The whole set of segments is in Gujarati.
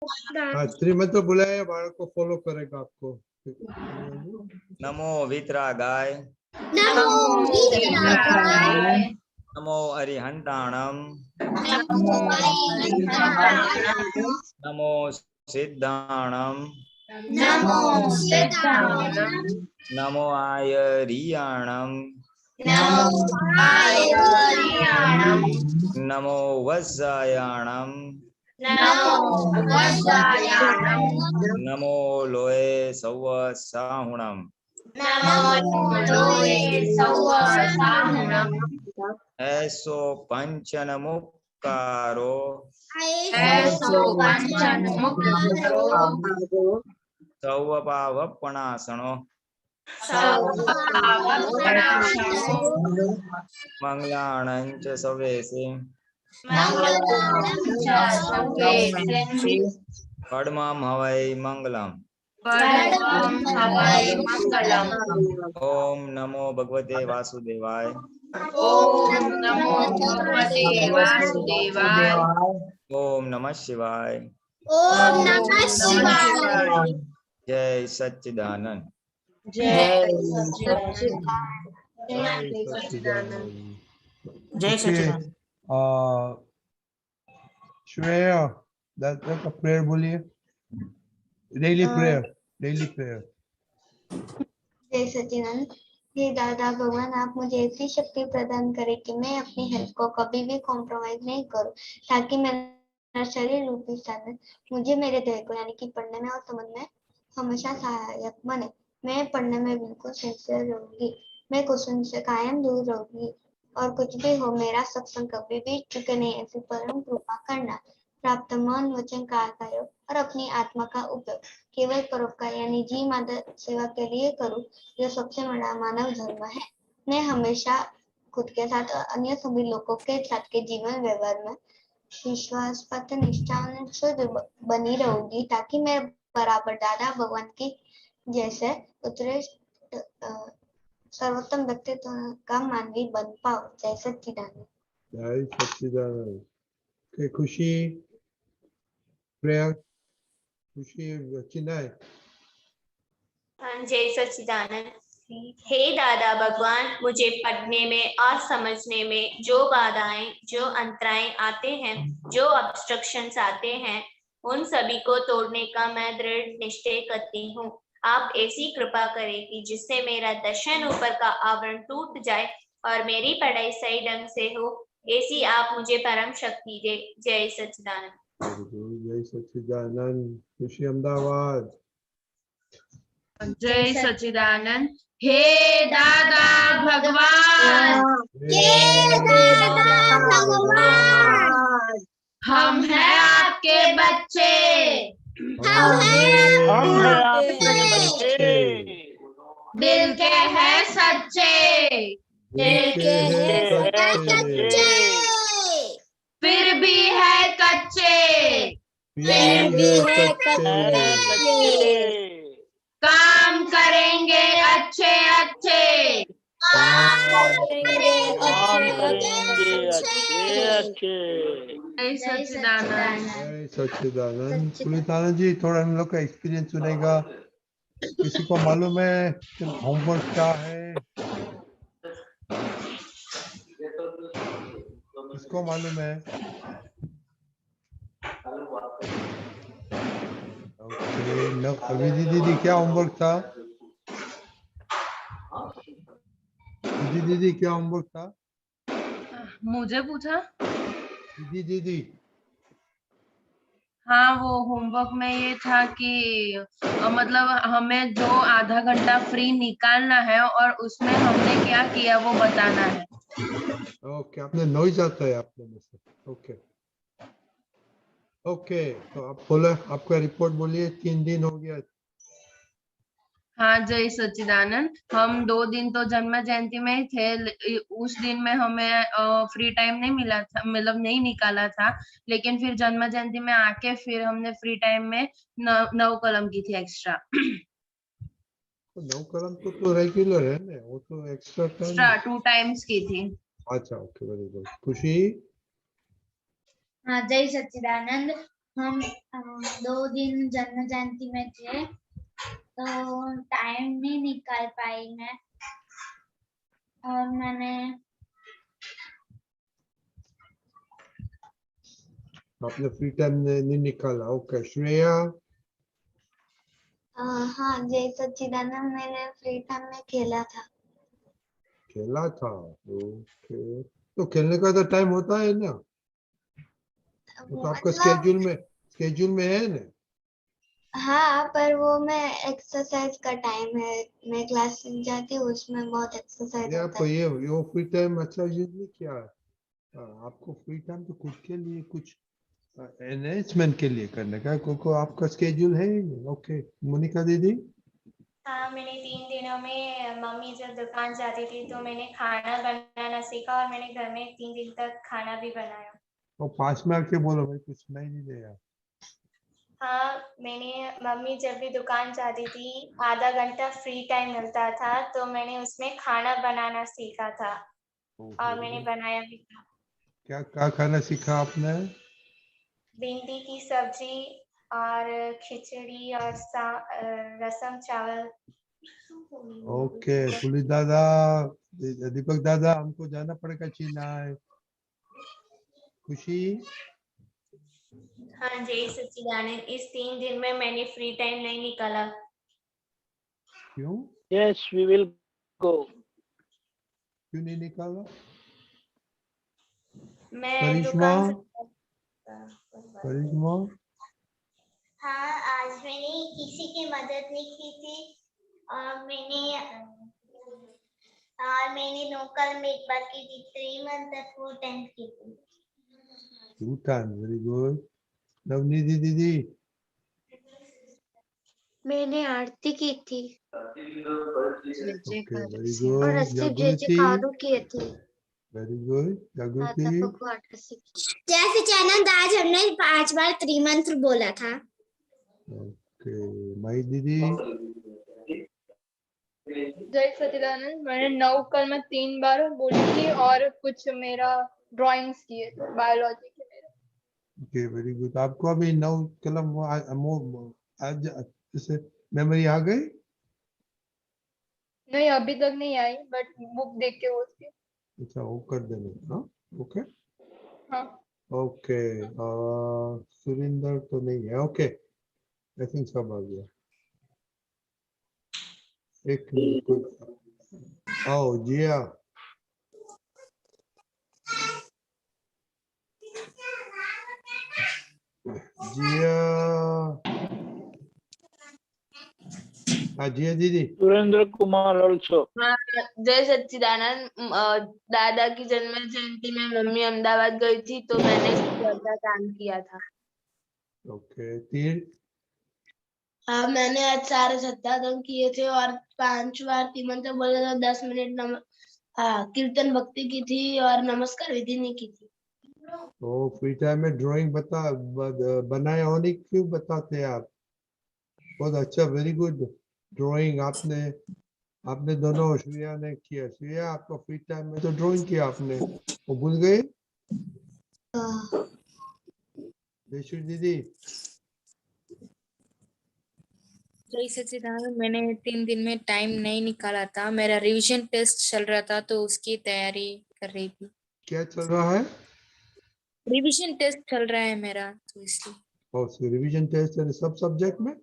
हाँ, श्रीमंत बुलाया, बालक को फॉलो करेगा आपको। नमो वीतरागाय नमो अरिहंताणम नमो सिद्धाणम नमो आयरियाणम नमो वज्जायाणम नमो लोए सौव साहुणम ऐसो पंचन मुक्कारो सौवपावपणासनो मंगलाणंच सवेसे कडमम हवै मंगलम ओम नमो भगवते वासुदेवाय ओम नमः शिवाय जय सच्चिदानंद जय सच्चिदानंद। श्रेया, that's a prayer बोलिए। Daily prayer. जय सच्चिदानंद। हे दादा भगवान, आप मुझे ऐसी शक्ति प्रदान करें कि मैं अपनी हेल्थ को कभी भी कॉम्प्रोमाइज नहीं करूं, ताकि मेरा शरीर रूपी साधन मुझे मेरे देह को यानी कि पढ़ने में और समझने में हमेशा सहायक बने। मैं पढ़ने में बिल्कुल सिंसियर रहूंगी, मैं क्वेश्चन से कायम दूर रहूंगी, और कुछ भी हो मेरा सत्संग कभी भी चुके नहीं, ऐसी परम कृपा करना। प्राप्त मन वचन कार्य और अपनी आत्मा का उपयोग केवल परोपकार यानी जी माता सेवा के लिए करूं, जो सबसे बड़ा मानव धर्म है। मैं हमेशा खुद के साथ और अन्य सभी लोगों के साथ के जीवन व्यवहार में विश्वासपात्र निष्ठा और शुद्ध बनी रहूंगी, ताकि मैं बराबर दादा भगवान की जैसे उत्कृष्ट सर्वोत्तम व्यक्तित्व का मानवी बन पाओ। जय सच्चिदानंद। जय सच्चिदानंद। खुशी प्रेयर, खुशी चिन्हाय। जय सच्चिदानंद। हे दादा भगवान, मुझे पढ़ने में और समझने में जो बाधाएं, जो अंतराय आते हैं, जो ऑब्स्ट्रक्शंस आते हैं, उन सभी को तोड़ने का मैं दृढ़ निश्चय करती हूँ। आप ऐसी कृपा करें कि जिससे मेरा दर्शन ऊपर का आवरण टूट जाए और मेरी पढ़ाई सही ढंग से हो, ऐसी आप मुझे परम शक्ति दे। जय सच्चिदानंद। जय सच्चिदानंद। खुशी अहमदाबाद। जय सच्चिदानंद। हे दादा भगवान, हम हैं आपके बच्चे, दिल के हैं सच्चे, फिर भी है कच्चे, काम करेंगे अच्छे अच्छे, जय सच्चिदानंद। जय सच्चिदानंद। पुलितानंद जी, थोड़ा हम लोग का एक्सपीरियंस सुनेगा। किसी को मालूम है होमवर्क क्या है? किसको मालूम है? विधि दीदी, क्या होमवर्क था? विधि दीदी, क्या होमवर्क था? मुझे पूछा? विधि दीदी। हाँ, वो होमवर्क में ये था कि मतलब हमें जो आधा घंटा फ्री निकालना है और उसमें हमने क्या किया वो बताना है। ओके, आपने नॉइज आता है आपने में से। ओके, तो आप बोले, आपका रिपोर्ट बोलिए। 3 दिन हो गया। हाँ, जय सच्चिदानंद। हम 2 दिन तो जन्म जयंती में ही थे। उस दिन में हमें फ्री टाइम नहीं मिला था, मतलब नहीं निकाला था, लेकिन फिर जन्म जयंती में आके फिर हमने फ्री टाइम में 9 कलम की थी एक्स्ट्रा। 9 कलम तो रेगुलर है ना, वो तो एक्स्ट्रा 2 टाइम्स की थी। अच्छा, ओके, वेरी गुड। खुशी। हाँ, जय सच्चिदानंद। हम 2 दिन जन्म जयंती में थे तो टाइम नहीं निकाल पाई मैं, और मैंने आपने फ्री टाइम नहीं निकाला। ओके श्रेया। हाँ जय सच्चिदानंद, मैंने फ्री टाइम में खेला था। खेला था। ओके, तो खेलने का तो टाइम होता है ना, वो तो आपका मतलब स्केड्यूल में है ना। हाँ, पर वो मैं एक्सरसाइज का टाइम है, मैं क्लास जाती हूँ, उसमें बहुत एक्सरसाइज ये होता आपको है। ये फ्री टाइम अच्छा यूज नहीं किया। आपको फ्री टाइम तो खुद के लिए कुछ एनहेंसमेंट के लिए करने का, क्योंकि आपका स्केड्यूल है ही नहीं। ओके मोनिका दीदी। हाँ, मैंने 3 दिनों में मम्मी जब दुकान जाती थी तो मैंने खाना बनाना सीखा और मैंने घर में 3 दिन तक खाना भी बनाया। और पास में आके बोलो भाई, कुछ सुनाई नहीं दे यार। हाँ, मैंने मम्मी जब भी दुकान जाती थी, आधा घंटा फ्री टाइम मिलता था तो मैंने उसमें खाना बनाना सीखा था और मैंने बनाया भी था। क्या क्या खाना सीखा आपने? भिंडी की सब्जी और खिचड़ी और रसम चावल। ओके पुलिस दादा, दीपक दादा, हमको जाना पड़ेगा चेन्नई। खुशी। हाँ जय सच्चिदानंद, इस 3 दिन में मैंने फ्री टाइम नहीं निकाला। क्यों Yes, we will go. क्यों नहीं निकाला? मैं करिश्मा, दुकान से करिश्मा। हाँ, आज मैंने किसी की मदद नहीं की थी, और मैंने लोकल में एक बार की थी, 3 मंथ तक वो टेंथ की थी। Bhutan, very good. नवनीति दीदी। मैंने आरती की थी ओके वेरी और गुड। रस्सी जागृति, कादू की थी। वेरी गुड जागृति। जय सच्चिदानंद, आज हमने 5 बार त्रिमंत्र बोला था। ओके माई दीदी। जय सच्चिदानंद, मैंने 9 कल में 3 बार बोली थी और कुछ मेरा ड्राइंग्स किए थे बायोलॉजी के मेरे। Okay very good. आपको अभी 9 कलम आज जैसे मेमोरी आ गई? नहीं, अभी तक नहीं आई, बट बुक देख के उसकी। अच्छा वो कर देना। हाँ ओके हाँ। ओके। सुरिंदर तो नहीं है। ओके आई थिंक सब आ गया। एक मिनट। आओ जिया। जिया। हाँ जिया दीदी। Surendra Kumar also. हाँ, जय सच्चिदानंद, दादा की जन्म जयंती में मम्मी अहमदाबाद गई थी तो मैंने घर का काम किया था। ओके तीर। हाँ, मैंने आज सारे सत्याग्रह किए थे और 5 बार त्रिमंत्र बोले तो 10 मिनट कीर्तन भक्ति की थी और नमस्कार विधि नहीं की थी। तो फ्री टाइम में ड्राइंग बनाए होने क्यों बताते हैं आप? बहुत अच्छा, वेरी गुड। ड्राइंग आपने दोनों श्रेया ने किया। श्रेया आपका फ्री टाइम में तो ड्राइंग किया आपने, वो भूल गए? देशु दीदी। जय सच्चिदानंद, मैंने 3 दिन में टाइम नहीं निकाला था, मेरा रिवीजन टेस्ट चल रहा था तो उसकी तैयारी कर रही थी। क्या चल रहा है? रिवीजन टेस्ट चल रहा है मेरा, तो इसलिए। और रिवीजन टेस्ट है सब सब्जेक्ट में?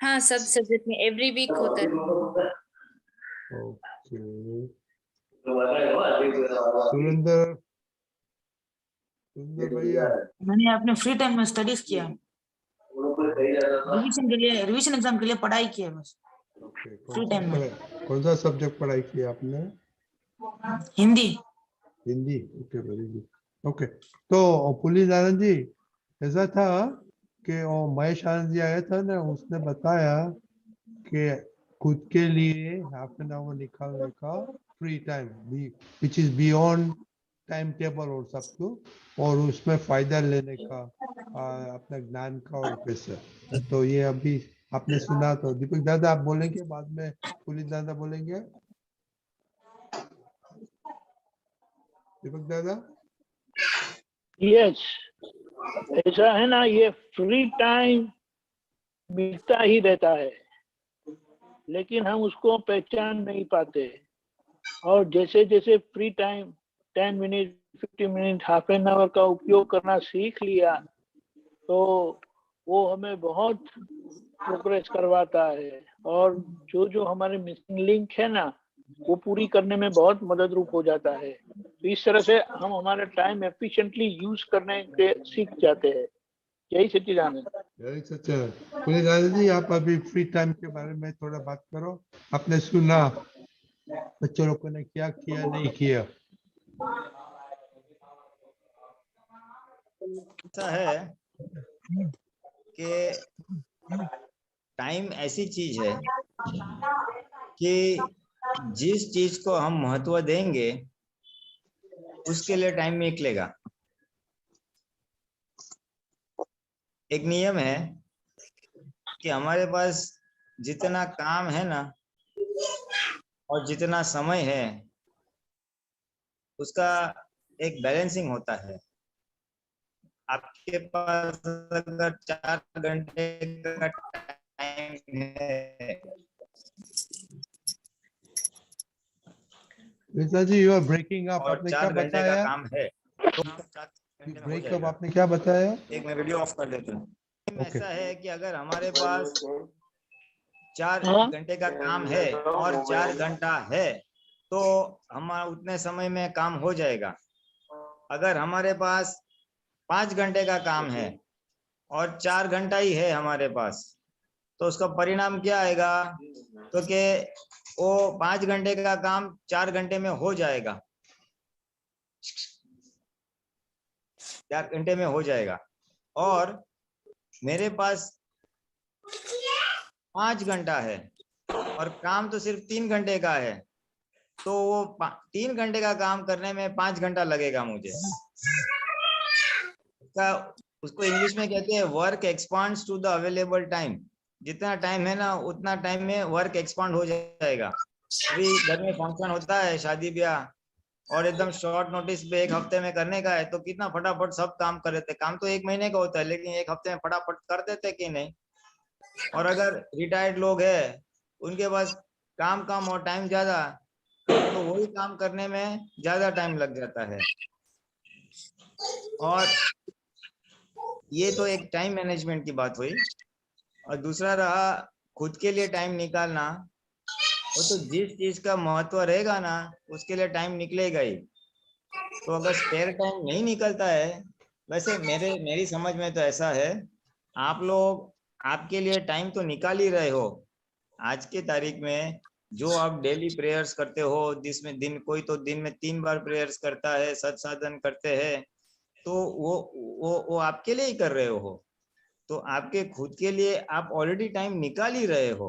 हाँ, सब सब्जेक्ट में एवरी वीक होता है। ओके सुरेंद्र भैया। मैंने अपने फ्री टाइम में स्टडीज किया, रिवीजन एग्जाम के लिए पढ़ाई की है बस। फ्री टाइम में कौन सा सब्जेक्ट पढ़ाई की आपने? Hindi. Hindi, okay very good. Okay तो पुलिस आनंद जी, ऐसा था कि महेश आनंद जी आया था ना, उसने बताया कि खुद के लिए हाफ एन आवर निकालने का free time which is beyond time table और सब कुछ, और उसमें फायदा लेने का अपना ज्ञान का और पैसा। तो ये अभी आपने सुना, तो दीपक दादा आप बोलेंगे, बाद में पुलिस दादा बोलेंगे। दीपक दादा। यस, ऐसा है ना, ये फ्री टाइम मिलता ही रहता है, लेकिन हम उसको पहचान नहीं पाते। और जैसे जैसे free time 10 minute, 50 minute, half an hour का उपयोग करना सीख लिया, तो वो हमें बहुत प्रोग्रेस करवाता है। और जो जो हमारे मिसिंग लिंक है ना, वो पूरी करने में बहुत मदद रूप हो जाता है। तो इस तरह से हम हमारा टाइम एफिशिएंटली यूज करने के सीख जाते हैं। यही सच्चिदानंद। यही सच है। पुलिस जी, आप अभी फ्री टाइम के बारे में थोड़ा बात करो। आपने सुना बच्चों लोगों ने क्या किया नहीं किया? ऐसा है कि टाइम ऐसी चीज है कि जिस चीज को हम महत्व देंगे उसके लिए टाइम निकलेगा। एक नियम है कि हमारे पास जितना काम है ना और जितना समय है उसका एक बैलेंसिंग होता है। आपके पास अगर 4 घंटे का टाइम है, जी यू आर ब्रेकिंग अप। और आपने 4 क्या घंटे का बताया? काम है तो 4 घंटे में हो ब्रेकअप जाएगा। आपने क्या बताया? एक मैं वीडियो ऑफ कर देता हूँ। ओके। ऐसा है कि अगर हमारे पास 4 हाँ? घंटे का काम है और 4 घंटा है तो हमारा उतने समय में काम हो जाएगा। अगर हमारे पास 5 घंटे का काम है और 4 घंटा ही है हमारे पास, तो उसका परिणाम क्या आएगा? तो कि वो 5 घंटे का काम 4 घंटे में हो जाएगा, 4 घंटे में हो जाएगा। और मेरे पास 5 घंटा है और काम तो सिर्फ 3 घंटे का है, तो वो 3 घंटे का काम करने में 5 घंटा लगेगा मुझे। उसको इंग्लिश में कहते हैं work expands to the available time. जितना टाइम है ना उतना टाइम में वर्क एक्सपांड हो जाएगा। अभी घर में फंक्शन होता है, शादी ब्याह, और एकदम शॉर्ट नोटिस पे 1 हफ्ते में करने का है, तो कितना फटाफट सब काम कर देते। काम तो 1 महीने का होता है लेकिन 1 हफ्ते में फटाफट कर देते कि नहीं। और अगर रिटायर्ड लोग है उनके पास काम कम और टाइम ज्यादा, तो वही काम करने में ज्यादा टाइम लग जाता है। और ये तो एक टाइम मैनेजमेंट की बात हुई। और दूसरा रहा खुद के लिए टाइम निकालना। वो तो जिस चीज का महत्व रहेगा ना उसके लिए टाइम निकलेगा ही। तो अगर स्पेयर टाइम नहीं निकलता है, वैसे मेरी समझ में तो ऐसा है, आप लोग आपके लिए टाइम तो निकाल ही रहे हो। आज के तारीख में जो आप डेली प्रेयर्स करते हो, जिसमें दिन कोई तो दिन में 3 बार प्रेयर्स करता है, सत्साधन करते हैं, तो वो आपके लिए ही कर रहे हो। तो आपके खुद के लिए आप ऑलरेडी टाइम निकाल ही रहे हो।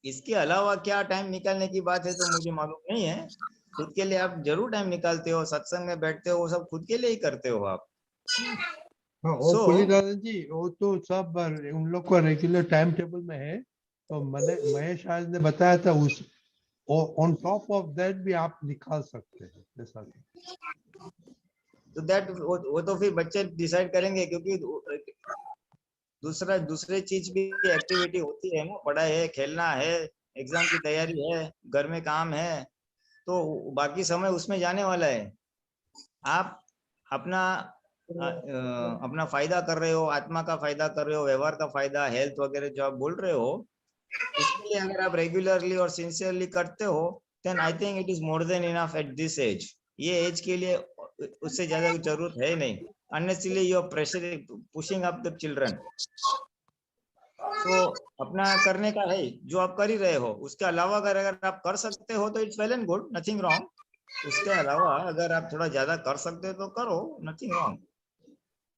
इसके अलावा क्या टाइम निकालने की बात है तो मुझे मालूम नहीं है। खुद के लिए आप जरूर टाइम निकालते हो, सत्संग में बैठते हो, वो सब खुद के लिए ही करते हो आप। हाँ, वो So- पुलिस जी वो तो सब उन लोग का रेगुलर टाइम टेबल में है। तो महेश आज ने बताया था उस ऑन टॉप ऑफ दैट भी आप निकाल सकते हैं जैसा। तो दैट वो तो फिर बच्चे डिसाइड करेंगे, क्योंकि दूसरे चीज भी एक्टिविटी होती है ना, पढ़ाई है, खेलना है, एग्जाम की तैयारी है, घर में काम है, तो बाकी समय उसमें जाने वाला है। आप अपना अपना फायदा कर रहे हो, आत्मा का फायदा कर रहे हो, व्यवहार का फायदा, हेल्थ वगैरह जो आप बोल रहे हो, उसके लिए अगर आप रेगुलरली और सिंसियरली करते हो, then I think it is more than enough at this age. ये एज के लिए उससे ज्यादा जरूरत है नहीं। Unnecessarily you are pressure pushing up the children. तो अपना करने का है जो आप कर ही रहे हो। उसके अलावा अगर आप कर सकते हो तो it's well and good, nothing wrong. उसके अलावा अगर आप थोड़ा ज्यादा कर सकते हो तो करो, नथिंग रॉन्ग।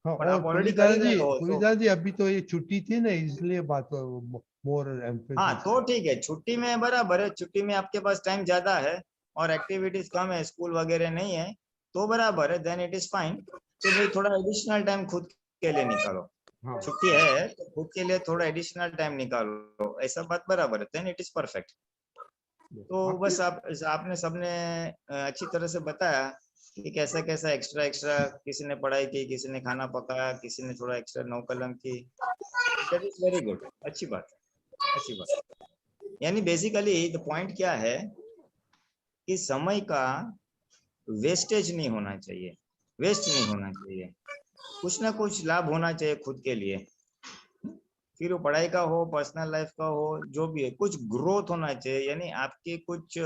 हाँ, पर और आप ऑलरेडी कर ही रहे हो तो पुलिस जी अभी तो ये छुट्टी थी ना इसलिए बात मोर हाँ, एम्फेसिस। तो ठीक है, छुट्टी में बराबर है। छुट्टी में आपके पास टाइम ज्यादा है और एक्टिविटीज कम है, स्कूल वगैरह नहीं है, तो बराबर है, देन इट इज फाइन। तो भाई थोड़ा एडिशनल टाइम खुद के लिए निकालो। हाँ, छुट्टी है तो खुद के लिए थोड़ा एडिशनल टाइम निकालो, ऐसा बात बराबर है, देन इट इज परफेक्ट। तो बस आपने सबने अच्छी तरह से बताया। कि कैसा कैसा एक्स्ट्रा एक्स्ट्रा, किसी ने पढ़ाई की, किसी ने खाना पकाया, किसी ने थोड़ा एक्स्ट्रा 9 कलम की। दैट इज वेरी गुड, अच्छी बात है, अच्छी बात है। यानी बेसिकली द पॉइंट क्या है कि समय का वेस्टेज नहीं होना चाहिए, वेस्ट नहीं होना चाहिए, कुछ ना कुछ लाभ होना चाहिए खुद के लिए, फिर वो पढ़ाई का हो, पर्सनल लाइफ का हो, जो भी है, कुछ ग्रोथ होना चाहिए। यानी आपके कुछ,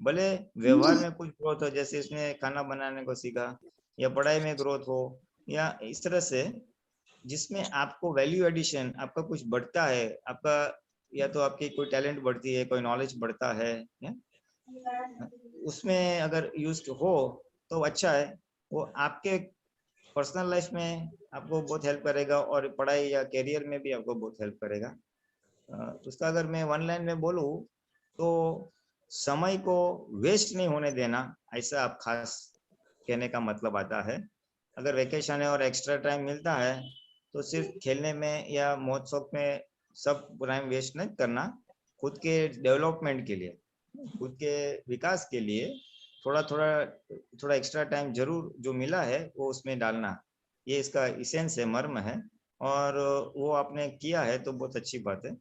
भले व्यवहार में कुछ ग्रोथ हो, जैसे इसने खाना बनाने को सीखा, या पढ़ाई में ग्रोथ हो, या इस तरह से जिसमें आपको वैल्यू एडिशन, आपका कुछ बढ़ता है, आपका या तो आपकी कोई टैलेंट बढ़ती है, कोई नॉलेज बढ़ता है, उसमें अगर यूज हो तो अच्छा है। वो आपके पर्सनल लाइफ में आपको बहुत हेल्प करेगा, और पढ़ाई या करियर में भी आपको बहुत हेल्प करेगा। उसका अगर मैं वन लाइन में बोलूँ तो समय को वेस्ट नहीं होने देना, ऐसा आप खास कहने का मतलब आता है। अगर वेकेशन है और एक्स्ट्रा टाइम मिलता है तो सिर्फ खेलने में या मौज शौक में सब टाइम वेस्ट नहीं करना, खुद के डेवलपमेंट के लिए, खुद के विकास के लिए थोड़ा थोड़ा थोड़ा एक्स्ट्रा टाइम जरूर जो मिला है वो उसमें डालना, ये इसका इसेंस है, मर्म है। और वो आपने किया है तो बहुत अच्छी बात है,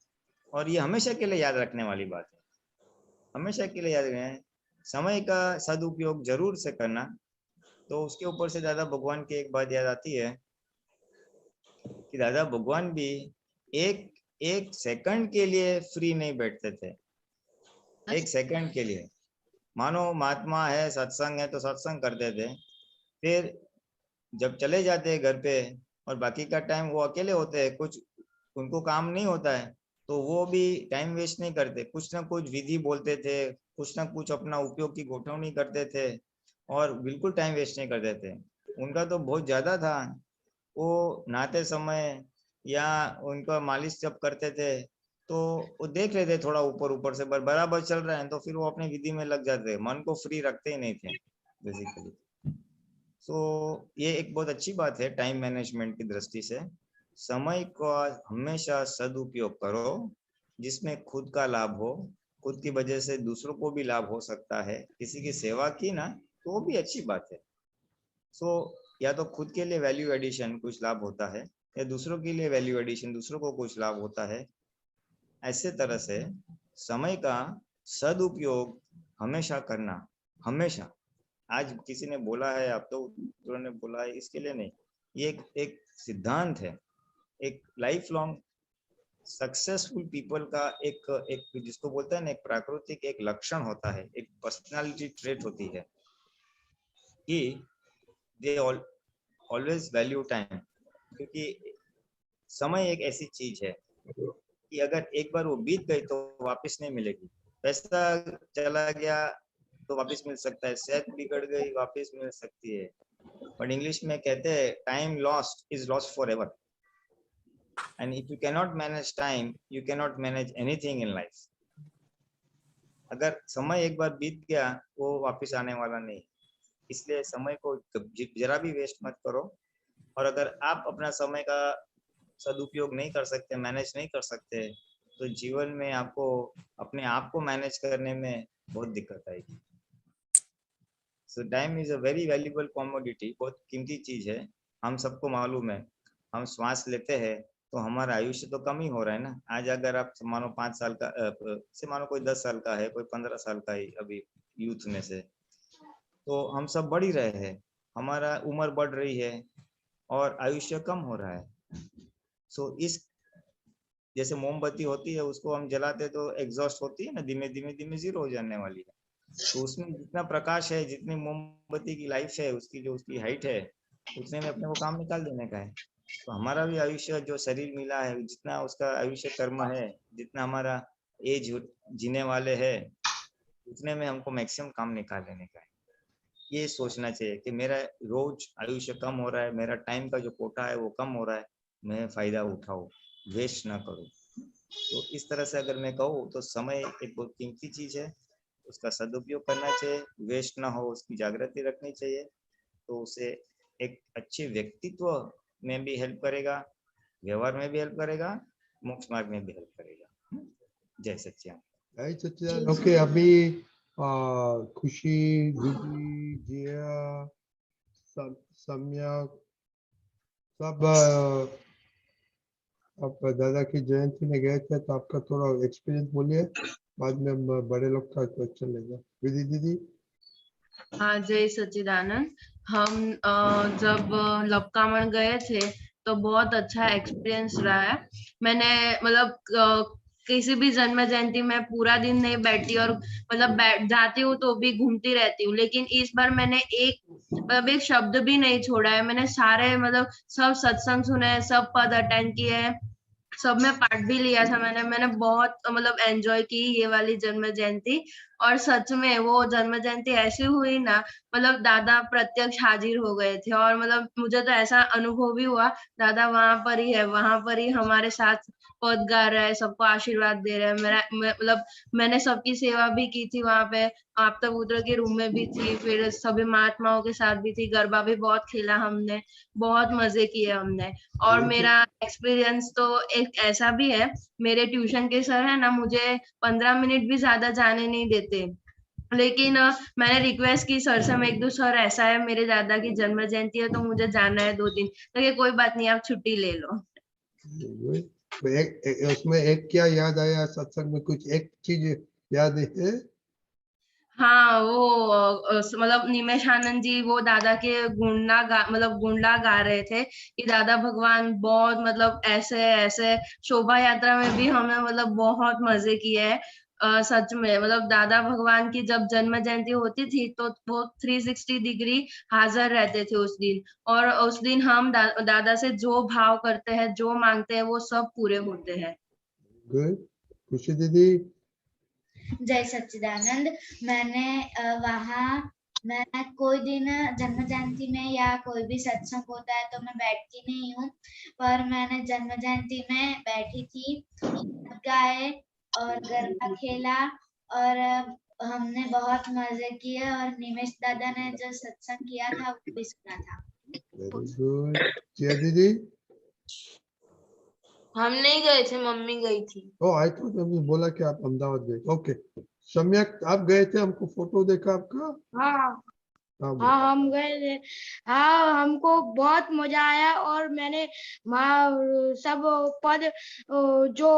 और ये हमेशा के लिए याद रखने वाली बात है, हमेशा के लिए याद रखना। समय का सदुपयोग जरूर से करना। तो उसके ऊपर से दादा भगवान की एक बात याद आती है कि दादा भगवान भी एक एक सेकंड के लिए फ्री नहीं बैठते थे, एक सेकंड के लिए। मानो महात्मा है, सत्संग है तो सत्संग करते थे, फिर जब चले जाते हैं घर पे और बाकी का टाइम वो अकेले होते हैं, कुछ उनको काम नहीं होता है, तो वो भी टाइम वेस्ट नहीं करते, कुछ ना कुछ विधि बोलते थे, कुछ ना कुछ अपना उपयोग की गोठवनी करते थे, और बिल्कुल टाइम वेस्ट नहीं करते थे। उनका तो बहुत ज्यादा था, वो नहाते समय या उनका मालिश जब करते थे तो वो देख रहे थे थोड़ा ऊपर ऊपर से, बराबर चल रहा है तो फिर वो अपनी विधि में लग जाते, मन को फ्री रखते ही नहीं थे बेसिकली। सो ये एक बहुत अच्छी बात है टाइम मैनेजमेंट की दृष्टि से। समय का हमेशा सदुपयोग करो, जिसमें खुद का लाभ हो, खुद की वजह से दूसरों को भी लाभ हो सकता है, किसी की सेवा की ना तो वो भी अच्छी बात है। सो या तो खुद के लिए वैल्यू एडिशन कुछ लाभ होता है, या दूसरों के लिए वैल्यू एडिशन, दूसरों को कुछ लाभ होता है। ऐसे तरह से समय का सदुपयोग हमेशा करना, हमेशा। आज किसी ने बोला है, आप तो ने बोला है, इसके लिए नहीं, ये एक सिद्धांत है, एक लाइफ लॉन्ग सक्सेसफुल पीपल का एक जिसको बोलते हैं ना, एक प्राकृतिक एक लक्षण होता है, एक पर्सनालिटी ट्रेट होती है कि दे ऑलवेज वैल्यू टाइम। क्योंकि समय एक ऐसी चीज है कि अगर एक बार वो बीत गई तो वापस नहीं मिलेगी। पैसा चला गया तो वापस मिल सकता है, सेहत बिगड़ गई वापस मिल सकती है, बट इंग्लिश में कहते हैं time lost is lost for ever, and if you can not manage time you can not manage anything in life. अगर समय एक बार बीत गया वो वापस आने वाला नहीं, इसलिए समय को जरा भी वेस्ट मत करो। और अगर आप अपना समय का सदुपयोग नहीं कर सकते, मैनेज नहीं कर सकते, तो जीवन में आपको अपने आप को मैनेज करने में बहुत दिक्कत आएगी। सो time is a very valuable commodity, बहुत कीमती चीज है। हम सबको मालूम है, हम श्वास लेते हैं तो हमारा आयुष्य तो कम ही हो रहा है ना। आज अगर आप मानो 5 साल का से मानो कोई 10 साल का है, कोई 15 साल का है अभी यूथ में से, तो हम सब बढ़ ही रहे हैं, हमारा उम्र बढ़ रही है और आयुष्य कम हो रहा है। सो इस जैसे मोमबत्ती होती है, उसको हम जलाते तो एग्जॉस्ट होती है ना, धीमे धीमे धीमे जीरो हो जाने वाली है। तो उसमें जितना प्रकाश है, जितनी मोमबत्ती की लाइफ है, उसकी जो उसकी हाइट है, उतने में अपने को काम निकाल देने का है। तो हमारा भी आयुष्य जो शरीर मिला है, जितना उसका आयुष्य कर्म है, जितना हमारा एज जीने वाले है, उतने में हमको मैक्सिमम काम निकाल लेने का है। ये सोचना चाहिए कि मेरा रोज आयुष्य कम हो रहा है, मेरा टाइम का जो कोटा है वो कम हो रहा है, मैं फायदा उठाऊं, वेस्ट ना करूं। तो इस तरह से अगर मैं कहूँ तो समय एक बहुत कीमती चीज है, उसका सदुपयोग करना चाहिए, वेस्ट ना हो उसकी जागृति रखनी चाहिए। तो उसे एक अच्छे व्यक्तित्व में भी हेल्प करेगा, व्यवहार में भी हेल्प करेगा, मोक्ष मार्ग में भी हेल्प करेगा। जय सच्चिदानंद। जय सच्चिदानंद। ओके, अभी खुशी, दीदी, जिया, सम्यक सब आप दादा की जयंती में गए थे तो आपका थोड़ा एक्सपीरियंस बोलिए, बाद में हम बड़े लोग का क्वेश्चन लेंगे। विधि दीदी। हाँ, जय सच्चिदानंद। हम जब लपकामण गए थे तो बहुत अच्छा एक्सपीरियंस रहा है। मैंने मतलब किसी भी जन्म जयंती में पूरा दिन नहीं बैठती और मतलब बैठ जाती हूँ तो भी घूमती रहती हूँ, लेकिन इस बार मैंने एक शब्द भी नहीं छोड़ा है। मैंने सारे मतलब सब सत्संग सुने हैं, सब पद अटेंड किए हैं, सब में पार्ट भी लिया था। मैंने बहुत मतलब एंजॉय की ये वाली जन्म जयंती। और सच में वो जन्म जयंती ऐसी हुई ना, मतलब दादा प्रत्यक्ष हाजिर हो गए थे और मतलब मुझे तो ऐसा अनुभव भी हुआ दादा वहां पर ही है, वहां पर ही हमारे साथ पद गा रहा है, सबको आशीर्वाद दे रहा है। मतलब मैंने सबकी सेवा भी की थी वहां पे, आपता पुत्र के रूम में भी थी, फिर सभी महात्माओं के साथ भी थी, गरबा भी बहुत खेला हमने, बहुत मजे किए हमने। और मेरा एक्सपीरियंस तो एक ऐसा भी है, मेरे ट्यूशन के सर है ना, मुझे 15 मिनट भी ज्यादा जाने नहीं देते, लेकिन मैंने रिक्वेस्ट की सर से, मैं एक दो सर ऐसा है मेरे दादा की जन्म जयंती है तो मुझे जाना है 2 दिन, तो ये कोई बात नहीं आप छुट्टी ले लो। तो उसमें एक क्या याद आया सत्संग में, कुछ एक चीज याद है? हाँ, वो मतलब निमेश आनंद जी वो दादा के मतलब गुणला गा रहे थे कि दादा भगवान बहुत मतलब ऐसे ऐसे। शोभा यात्रा में भी हमने मतलब बहुत मजे किए हैं। सच में मतलब दादा भगवान की जब जन्म जयंती होती थी तो वो 360 डिग्री हाजिर रहते थे उस दिन, और उस दिन हम दादा से जो भाव करते हैं, जो मांगते हैं, वो सब पूरे होते हैं। गुड। खुशी दीदी। जय सच्चिदानंद। मैंने मैं कोई दिन जन्म जयंती में या कोई भी सत्संग होता है तो मैं बैठती नहीं हूँ, पर मैंने जन्म जयंती में बैठी थी, गाए और गरबा खेला और हमने बहुत मजे किए और निमेश दादा ने जो सत्संग किया था वो भी सुना था। Very good. जिया दीदी। हम नहीं गए थे, मम्मी गई थी। ओ आई थॉट तुमने बोला कि आप अहमदाबाद गए। ओके, सम्यक आप गए थे, हमको फोटो देखा आपका। हाँ हाँ हाँ, हम गए थे। हाँ, हमको बहुत मजा आया और मैंने वहाँ सब पद जो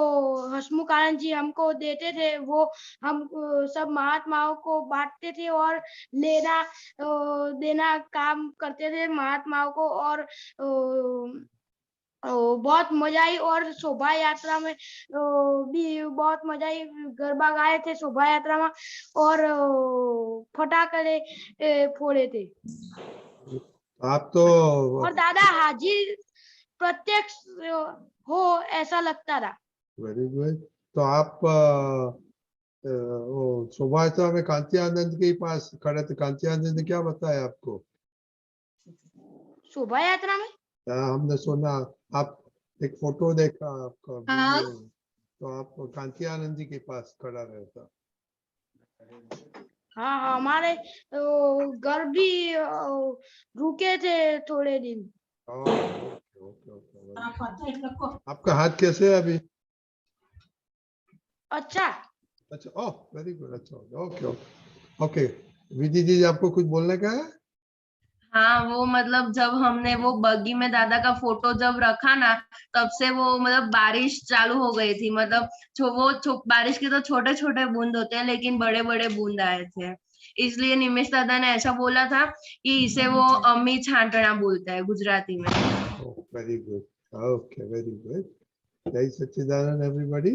हसमुख आनंद जी हमको देते थे वो हम सब महात्माओं को बांटते थे और लेना देना काम करते थे महात्माओं को, और बहुत मजा आई। और शोभा यात्रा में भी बहुत मजा आई, गरबा गाए थे शोभा यात्रा में और फटाके फोड़े थे। आप तो और दादा हाजिर प्रत्यक्ष हो ऐसा लगता था। Very good. तो आप वो शोभा यात्रा में कांति आनंद के पास खड़े थे, कांति आनंद ने क्या बताया आपको? शोभा यात्रा में हमने सुना, आप एक फोटो देखा आपका हाँ। वीडियो, तो आप कांति आनंद जी के पास खड़ा रहता। हाँ, हमारे घर भी रुके थे थोड़े दिन। आपका हाथ कैसे है अभी? अच्छा। अच्छा, ओह वेरी गुड। अच्छा, ओके ओके ओके। विधि जी आपको कुछ बोलने का है? हाँ, वो मतलब जब हमने वो बग्गी में दादा का फोटो जब रखा ना, तब से वो मतलब बारिश चालू हो गई थी। मतलब बारिश के तो छोटे छोटे बूंद होते हैं, लेकिन बड़े बड़े बूंद आए थे, इसलिए निमेश दादा ने ऐसा बोला था कि इसे वो अम्मी छांटना बोलता है गुजराती में। Very good, okay very good. जय सच्चिदानंद एवरीबॉडी।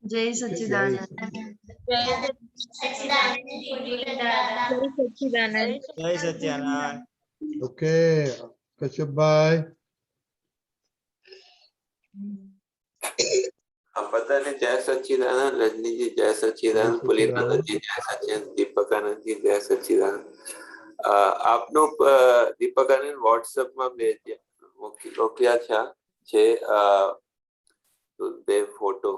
जय सच्चिदानंद। जय सच्चिदानंद। जय सच्चिदानंद। ओके, कश्यप भाई। पता नहीं, जय सच्चिदानंद। रजनी जी जय सच्चिदानंद। पुलिनानंद जी जय सच्चिदानंद। दीपकानंद जी जय सच्चिदानंद। आपनो दीपकानंद व्हाट्सएप में भेज मोकल्या છે બે ફોટો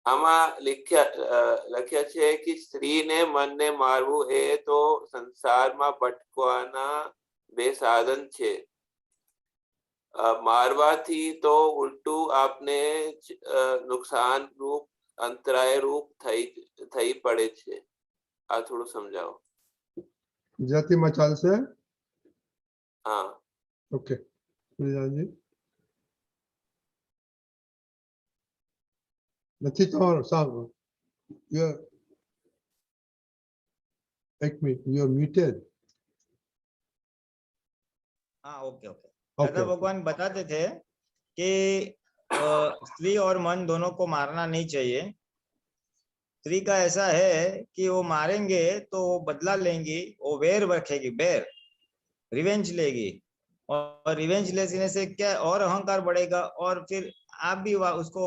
આમાં લખ્યા છે કે સ્ત્રીને મનને મારવું એ તો સંસારમાં ભટકવાના બે સાધન છે। મારવાથી તો ઉલટું આપને નુકસાન રૂપ અંતરાય રૂપ થઈ પડે છે। આ થોડું સમજાવો। ગુજરાતીમાં ચાલશે? હા. ઓકે પુલિનાનંદજી. નથી તો સારું. એક મિનિટ, યુ આર મ્યુટેડ. हाँ ओके ओके। दादा भगवान बताते थे कि स्त्री और मन दोनों को मारना नहीं चाहिए। स्त्री का ऐसा है कि वो मारेंगे तो वो बदला लेंगी, वो वेर रखेगी, वेर रिवेंज लेगी, और रिवेंज लेने से क्या और अहंकार बढ़ेगा, और फिर आप भी उसको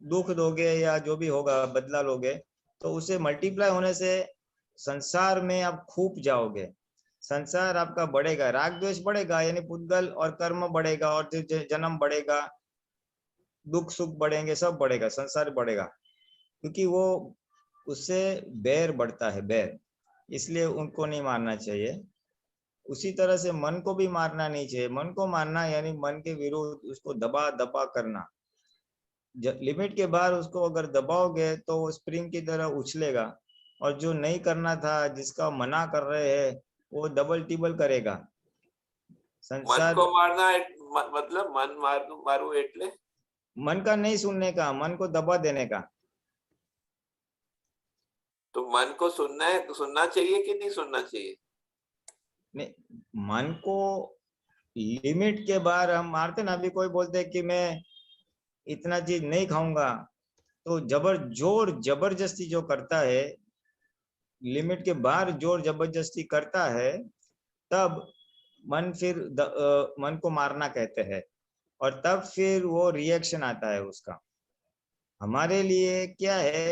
दुख दोगे या जो भी होगा बदला लोगे, तो उसे मल्टीप्लाई होने से संसार में आप खूब जाओगे, संसार आपका बढ़ेगा, राग द्वेष बढ़ेगा, यानी पुद्गल और कर्म बढ़ेगा, और जन्म बढ़ेगा, दुख सुख बढ़ेंगे, सब बढ़ेगा, संसार बढ़ेगा, क्योंकि वो उससे बैर बढ़ता है, बैर। इसलिए उनको नहीं मारना चाहिए। उसी तरह से मन को भी मारना नहीं चाहिए। मन को मारना यानी मन के विरुद्ध उसको दबा दबा करना। लिमिट के बाहर उसको अगर दबाओगे तो वो स्प्रिंग की तरह उछलेगा, और जो नहीं करना था, जिसका मना कर रहे हैं, वो डबल टिबल करेगा। मन को मारना मतलब मन मारू एटले मन का नहीं सुनने का, मन को दबा देने का। तो मन को सुनना चाहिए कि नहीं सुनना चाहिए? नहीं, मन को लिमिट के बाहर हम मारते ना। अभी कोई बोलते है कि मैं इतना चीज नहीं खाऊंगा, तो जोर जबरदस्ती जो करता है, लिमिट के बाहर जोर जबरदस्ती करता है, तब मन फिर मन को मारना कहते हैं, और तब फिर वो रिएक्शन आता है उसका। हमारे लिए क्या है,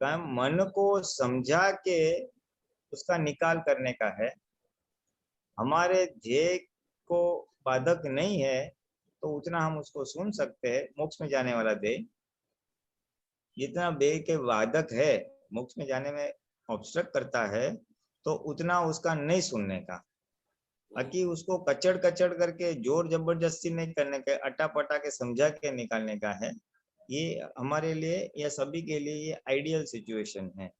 मन को समझा के उसका निकाल करने का है। हमारे ध्येय को बाधक नहीं है तो उतना हम उसको सुन सकते हैं। मोक्ष में जाने वाला ध्येय जितना ध्येय के बाधक है, मोक्ष में जाने में ऑब्स्ट्रक्ट करता है, तो उतना उसका नहीं सुनने का। बाकी उसको कचड़ कचड़ करके जोर जबरदस्ती नहीं करने का, अटा पटा के समझा के निकालने का है। ये हमारे लिए या सभी के लिए ये आइडियल सिचुएशन है।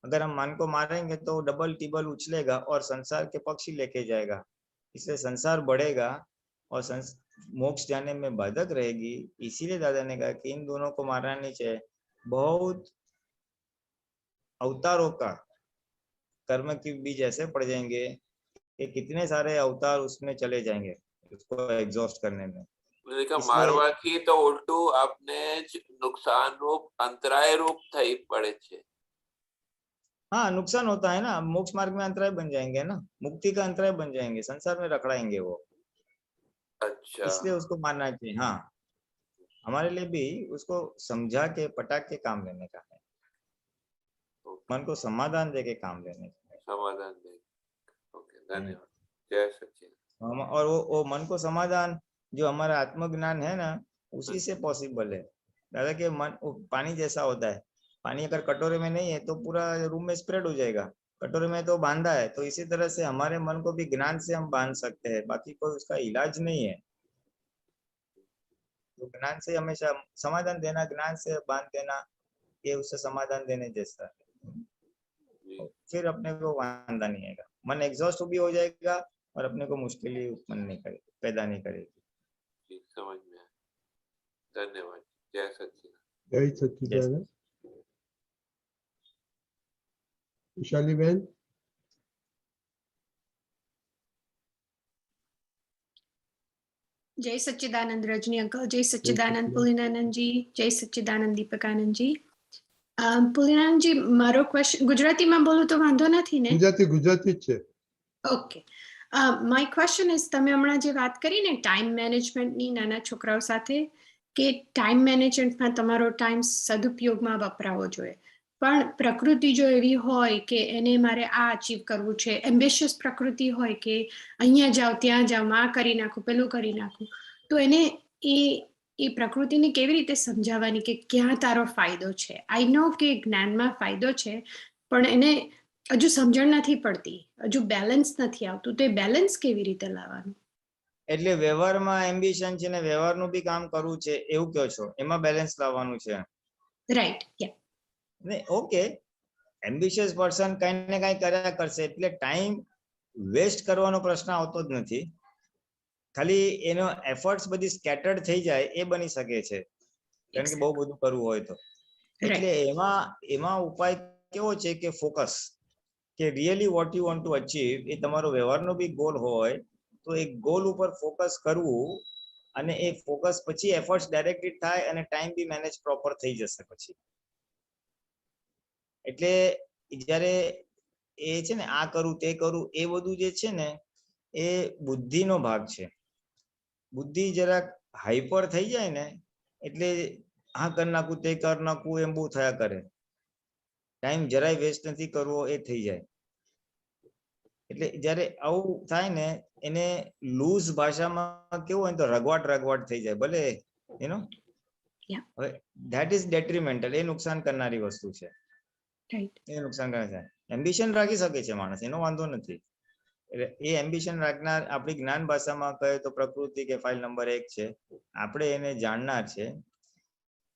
अगर हम मन को मारेंगे तो डबल टिबल उछलेगा और संसार के पक्ष ही लेके जाएगा, इसलिए संसार बढ़ेगा और मोक्ष जाने में बाधक रहेगी। इसीलिए दादा ने कहा कि इन दोनों को मारना नहीं चाहिए। बहुत अवतारों का कर्म के बीज ऐसे पड़ जाएंगे कि कितने सारे अवतार उसमें चले जाएंगे उसको एग्जॉस्ट करने में। મારવાથી તો ઉલટું આપને નુકસાન રૂપ અંતરાય રૂપ થઈ પડે છે। हाँ, नुकसान होता है ना। मोक्ष मार्ग में अंतराय बन जाएंगे ना, मुक्ति का अंतराय बन जाएंगे, संसार में रखड़ाएंगे वो। अच्छा, इसलिए उसको मानना चाहिए। हाँ, हमारे लिए भी उसको समझा के पटा के काम लेने का है, मन को समाधान दे के काम लेने का है। समाधान दे। ओके, धन्यवाद। जय सच्चिदानंद। और वो मन को समाधान जो हमारा आत्मज्ञान है ना, उसी से पॉसिबल है। दादा के मन पानी जैसा होता है। पानी अगर कटोरे में नहीं है तो पूरा रूम में स्प्रेड हो जाएगा, कटोरे में तो बांधा है। तो इसी तरह से हमारे मन को भी ज्ञान से हम बांध सकते हैं, बाकी कोई उसका इलाज नहीं है। तो ज्ञान से हमेशा समाधान देना, ज्ञान से बांध देना, ये उससे समाधान देने जैसा है। फिर अपने को वांधा नहीं आएगा, मन एग्जॉस्ट भी हो जाएगा और अपने को मुश्किल उत्पन्न नहीं करेगी, पैदा नहीं करेगी। समझ में आया। धन्यवाद। जय सच्चिदानंद। जय सच्चिदानंद। विशाली बहन। जय सच्चिदानंद रजनी अंकल, जय सच्चिदानंद पुलिनानंद जी, जय सच्चिदानंद दीपकानंद जी। पुलिनानंद जी, मारो क्वेश्चन गुजरातीમાં બોલું તો વાંધો નથી ને? ગુજરાતી જ છે। ઓકે, માય ક્વેશ્ચન ઇઝ, તમે હમણાં જે વાત કરી ને ટાઈમ મેનેજમેન્ટની નાના છોકરાઓ સાથે, કે ટાઈમ મેનેજમેન્ટમાં તમારો ટાઈમ સદુપયોગમાં વપરાવો જોઈએ, પણ પ્રકૃતિ જો એવી હોય કે એને મારે આ અચીવ કરવું છે, એમ્બિશિયસ પ્રકૃતિ હોય કે અહીંયા જાઓ ત્યાં જાઓ, આ કરી નાખું પેલું કરી નાખું, તો એને એ પ્રકૃતિને કેવી રીતે સમજાવવાની કે ક્યાં તારો ફાયદો છે? આઈ નો કે જ્ઞાનમાં ફાયદો છે, પણ એને હજુ સમજણ નથી પડતી, હજુ બેલેન્સ નથી આવતું, તો એ બેલેન્સ કેવી રીતે લાવવાનું? એટલે વ્યવહારમાં એમ્બિશન છે ને વ્યવહારનું બી કામ કરવું છે એવું કહો છો, એમાં બેલેન્સ લાવવાનું છે? રાઈટ, યા. નહીં, ઓકે, એમ્બિશિયસ પર્સન કઈ ને કઈ કર્યા કરશે, એટલે ટાઈમ વેસ્ટ કરવાનો પ્રશ્ન આવતો જ નથી. ખાલી એનો એફર્ટ્સ બધી સ્કેટર્ડ થઈ જાય એ બની શકે છે, કારણ કે બહુ બધું કરવું હોય તો. એટલે એમાં ઉપાય કેવો છે કે ફોકસ, કે really what you want to achieve, એ તમારો વ્યવહારનો બી ગોલ હોય તો એક ગોલ ઉપર ફોકસ કરવું, અને એ ફોકસ પછી એફર્ટ્સ ડાયરેક્ટેડ થાય અને ટાઈમ બી મેનેજ પ્રોપર થઈ જશે પછી. એટલે જ્યારે એ છે ને આ કરું તે કરું એ બધું જે છે ને એ બુદ્ધિનો ભાગ છે. બુદ્ધિ જરાક હાઈપર થઈ જાય ને એટલે આ કરી નાખું તે કરી નાખું એમ બહુ થયા કરે, ટાઈમ જરાય વેસ્ટ નથી કરવો એ થઈ જાય. એટલે જ્યારે આવું થાય ને એને લૂઝ ભાષામાં કેવું હોય તો રગવાટ થઈ જાય, ભલે યુ નો. હવે ધેટ ઇઝ ડેટ્રીમેન્ટલ, એ નુકસાન કરનારી વસ્તુ છે. એ નુકસાન કરે છે. એમ્બિશન રાખી શકે છે માણસ, એનો વાંધો નથી. એટલે એ એમ્બિશન રાખનાર આપણી જ્ઞાન ભાષામાં કહે તો પ્રકૃતિ કે ફાઇલ નંબર 1 છે, આપણે એને જાણનાર છે.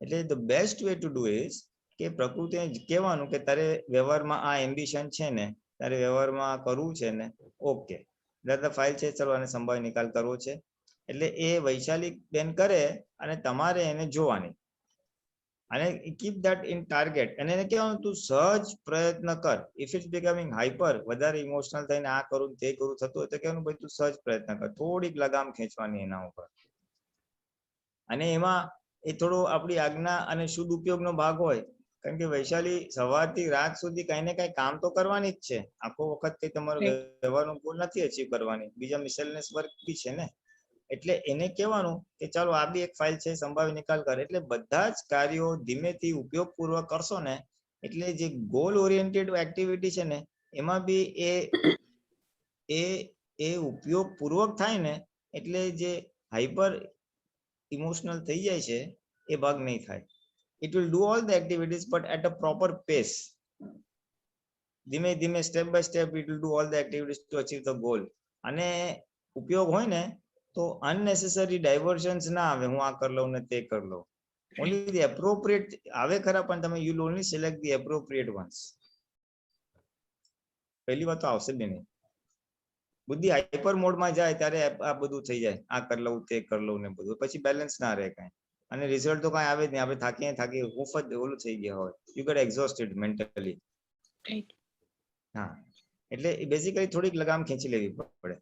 એટલે the best way to do is કે પ્રકૃતિને કહેવાનું કે તારે વ્યવહારમાં આ એમ્બિશન છે ને, તારે વ્યવહારમાં કરવું છે ને, ઓકે ફાઇલ છે, ચલો આને સંભાવી નિકાલ કરવો છે. એટલે એ વૈશાલી બેન કરે અને તમારે એને જોવાની, અને કીપ ધેટ ઇન ટાર્ગેટ. અને એને કહેવાનું તું સહજ પ્રયત્ન કર. ઇફ ઇટ્સ બીકમિંગ હાઈપર, વધારે ઇમોશનલ થઈને આ કરું તે કરું થતું હોય તો કહેવાનું ભાઈ તું સહજ પ્રયત્ન કર, થોડીક લગામ ખેંચવાની એના ઉપર. અને એમાં એ થોડો આપણી આજ્ઞા અને શુદ્ધ ઉપયોગનો ભાગ હોય, કારણ કે વૈશાલી સવારથી રાત સુધી કઈ ને કઈ કામ તો કરવાની જ છે. આખો વખત કઈ તમારો વ્યવહારનો ગોલ નથી અચીવ કરવાની, બીજા મિસેલનેસ વર્ક બી છે ને. એટલે એને કહેવાનું કે ચાલો આ બી એક ફાઇલ છે, સંભાવી નિકાલ કર. એટલે બધા જ કાર્યો ધીમેથી ઉપયોગપૂર્વક કરશો ને, એટલે જે ગોલ ઓરિએન્ટેડ એક્ટિવિટી છે ને એમાં બી એ ઉપયોગપૂર્વક થાય ને, એટલે જે હાઈપર ઇમોશનલ થઈ જાય છે એ ભાગ નહીં થાય. It will do all the activities but at a proper pace. ધીમે step by step it will do all the activities to achieve the goal. અને ઉપયોગ હોય ને તો unnecessary diversions ના આવે, હું આ કરી લઉં ને તે કરી લઉં. Only the appropriate આવે ખરા, પણ તમે you will only select the appropriate ones. પહેલી વાત તો આવશે જ નહીં. બુદ્ધિ હાઈપર મોડમાં જાય ત્યારે આ બધું થઈ જાય, આ કરી લઉં તે કરી લઉં ને બધું, પછી બેલેન્સ ના રહે કઈ, અને રિઝલ્ટ તો કઈ આવે જ નહીં. આપણે થાકી હુંફ જ ઓલું થઈ ગયા હોય, યુ ગેટ એક્ઝોસ્ટેડ મેન્ટલી. હા, એટલે બેઝિકલી થોડીક લગામ ખેંચી લેવી પડે.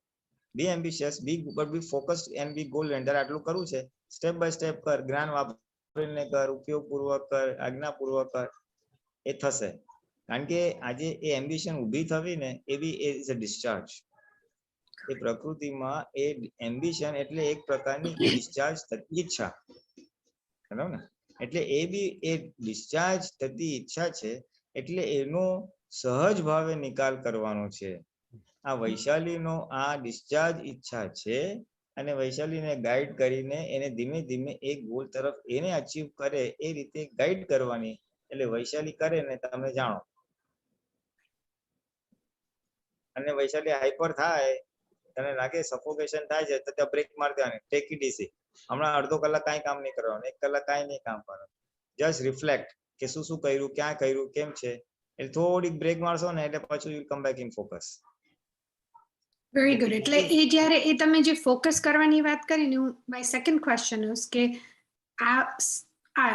Be ambitious, be focused and be goal oriented. આટલું કરવું છે, સ્ટેપ બાય સ્ટેપ કર, જ્ઞાન વાપરીને કર, ઉપયોગપૂર્વક કર, આજ્ઞાપૂર્વક કર, એ થશે. કારણ કે આજે એ એમ્બિશન ઊભી થવી ને એ બી ઇઝ અ ડિસ્ચાર્જ. એ પ્રકૃતિમાં એ એમ્બિશન એટલે એક પ્રકારની ડિસ્ચાર્જ થતી ઈચ્છા, બરાબર ને? એટલે એ બી એ ડિસ્ચાર્જ થતી ઈચ્છા છે, એટલે એનો સહજ ભાવે નિકાલ કરવાનો છે. આ વૈશાલીનો આ ડિસ્ચાર્જ ઈચ્છા છે, અને વૈશાલીને ગાઈડ કરીને એને ધીમે એક ગોલ તરફ એને અચીવ કરે એ રીતે ગાઈડ કરવાની. એટલે વૈશાલી કરે ને તમે જાણો, અને વૈશાલી હાઈપર થાય, તને લાગે સફોકેશન થાય છે તો ત્યાં બ્રેક મારી દેવાની, ટેક ઇટ ઇઝી. હમણાં અડધો કલાક કાંઈ કામ નહીં કરવાનું, 1 કલાક કાંઈ નહીં કામ કરવાનું, જસ્ટ રિફ્લેક્ટ કે શું કર્યું, ક્યાં કર્યું, કેમ છે. એટલે થોડીક બ્રેક મારશો ને એટલે પાછું you come back in focus. Very good. એટલે એ જ્યારે એ તમે જે ફોકસ કરવાની વાત કરી ને, હું માય સેકન્ડ ક્વેશ્ચન ઇઝ કે આ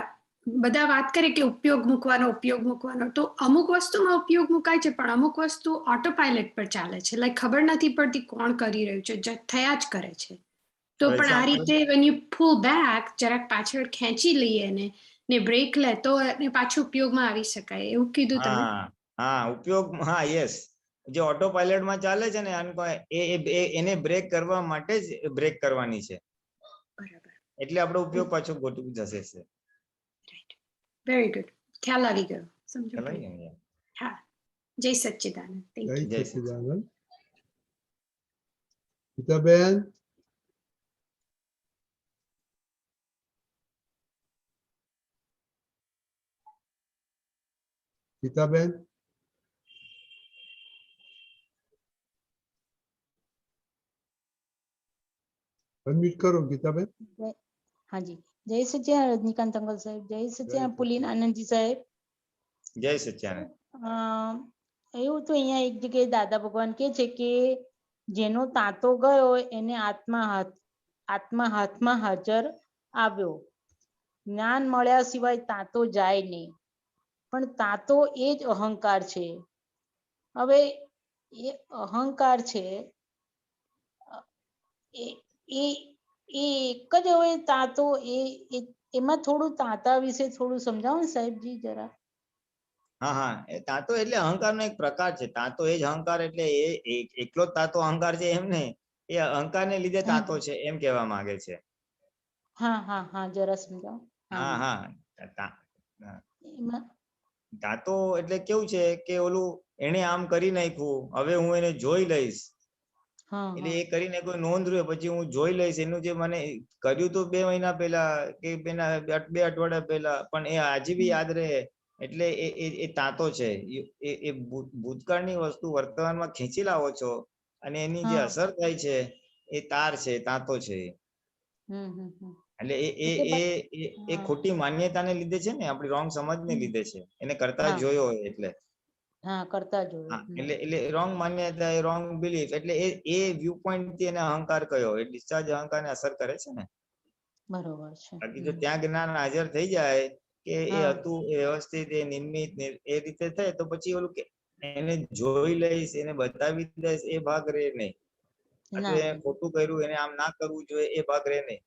બધા વાત કરે કે ઉપયોગ મૂકવાનો, તો અમુક વસ્તુમાં ઉપયોગ મુકાય છે, પણ અમુક વસ્તુ ઓટો પાયલટ પર ચાલે છે, લાઈક ખબર નથી પડતી કોણ કરી રહ્યું છે, થયા જ કરે છે. તો પણ આ રીતે when you pull back, જરાક પાછળ ખેંચી લઈએ ને બ્રેક લે તો પાછું ઉપયોગમાં આવી શકાય, એવું કીધું તમે? હા, ઉપયોગ, હા, યસ. જે ઓટો પાયલટમાં ચાલે છે ને એને બ્રેક કરવા માટે જ બ્રેક કરવાની છે, એટલે આપણો ઉપયોગ પાછો ગોઠવી જશે. વેરી ગુડ, ખ્યાલ આવી ગયો, સમજો. હા, જય સચ્ચિદાનંદ. જય સચ્ચિદાનંદ. ગીતાબેન, ગીતાબેન, અનમ્યુટ કરો ગીતાબેન. હાજી, જય સચ્ચિદાનંદ રજનીકાંત અંકલ સાહેબ, જય સચ્ચિદાનંદ પુલિન આનંદજી સાહેબ, જય સચ્ચિદાનંદ. એવું તો અહીંયા એક જગ્યાએ દાદા ભગવાન કે છે કે જેનો તાતો ગયો એને આત્મા હાથમાં હાજર આવ્યો. જ્ઞાન મળ્યા સિવાય તાતો જાય નહીં, પણ તાતો એ જ અહંકાર છે. હવે એ અહંકાર છે એ એક જ હવે તાતો એમાં થોડું તાતા વિશે થોડું સમજાવો ને સાહેબજી જરા. હા, એ તાતો એટલે અહંકારનો એક પ્રકાર છે. તાતો એ જ અહંકાર, એટલે એ એકલો જ તાતો અહંકાર છે એમ નહીં, એ અહંકારને લીધે તાતો છે એમ કહેવા માંગે છે. હા જરા સમજાવો. તાતો એટલે કેવું છે કે ઓલું એને આમ કરી નાખ્યું, હવે હું એને જોઈ લઈશ. એટલે એ કરીને કોઈ નોંધ રહ્યો પછી હું જોઈ લઈશ. એનું જે મને કર્યું તો 2 મહિના પહેલા કે 2 અઠવાડિયા પહેલા, પણ એ આજે બી યાદ રહે. એટલે એ તાતો છે. એ ભૂતકાળની વસ્તુ વર્તમાનમાં ખેંચી લાવો છો અને એની જે અસર થાય છે એ તાર છે, તાતો છે. એટલે એ ખોટી માન્યતાને લીધે છે ને, આપણી રોંગ સમજને લીધે છે. એને કરતા જોયો હોય એટલે કરતા જોયો. એટલે રોંગ માન્યતા, એ રોંગ બિલીફ, એટલે એ વ્યૂ પોઈન્ટ થી એને અહંકાર કયો. એ ડિસ્ચાર્જ અહંકારને અસર કરે છે ને. બરોબર છે. બાકી જો ત્યાં જ્ઞાન હાજર થઈ જાય કે એ હતું, એ વ્યવસ્થિત, એ નિર્મિત, એ રીતે થાય તો પછી ઓલું કે એને જોઈ લઈશ, એને બતાવી દઈશ, એ ભાગ રહે નહીં. ખોટું કર્યું, એને આમ ના કરવું જોઈએ, એ ભાગ રહે નહીં.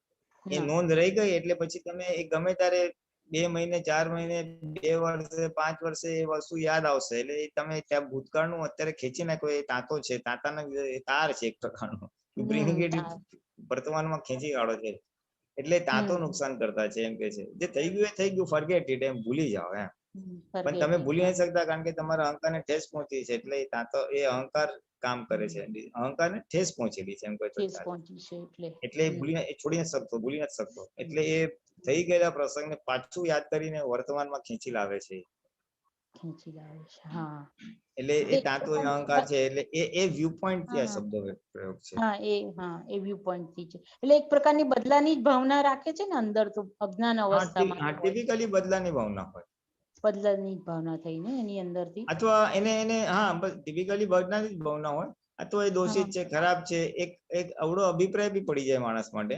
એ નોંધ રહી ગઈ એટલે પછી તમે એ ગમે ત્યારે 2 મહિને, 4 મહિને, 2 વર્ષે, 5 વર્ષે એ વસ્તુ યાદ આવશે. એટલે તમે ત્યાં ભૂતકાળનું અત્યારે ખેંચી નાખો, એ તાતો છે. તાતાનો તાર છે એક પ્રકારનો, વર્તમાનમાં ખેંચી કાઢો છે. એટલે તાતો નુકસાન કરતા છે એમ કે છે. જે થઈ ગયું એ થઈ ગયું, ફોરગેટ ઇટ, એમ ભૂલી જાઓ એમ. પણ તમે ભૂલી નહીં શકતા કારણ કે તમારા અહંકારને ઠેસ પહોંચી છે. એટલે તાતો એ અહંકાર કામ કરે છે, અહંકારને ઠેસ પહોંચેલી છે એમ કોઈ એટલે છોડી નથી શકતો, ભૂલી નથી શકતો. એટલે એ થઈ ગયેલા પ્રસંગને પાછું યાદ કરીને વર્તમાનમાં ખેંચી લાવે છે. એટલે એ તાતો અહંકાર છે. એટલે એ વ્યૂ પોઈન્ટ થી આ શબ્દ પ્રયોગ છે. એ વ્યૂ પોઈન્ટ થી છે. એટલે એક પ્રકારની બદલાની જ ભાવના રાખે છે ને અંદર, તો અજ્ઞાન અવસ્થામાં ટિપિકલી બદલાની ભાવના હોય, બદલાની જ ભાવના થઈને એની અંદરથી, અથવા એને ટિપિકલી બદલાની જ ભાવના હોય, અથવા એ દોષિત છે, ખરાબ છે. એક અવળો અભિપ્રાય બી પડી જાય માણસ માટે.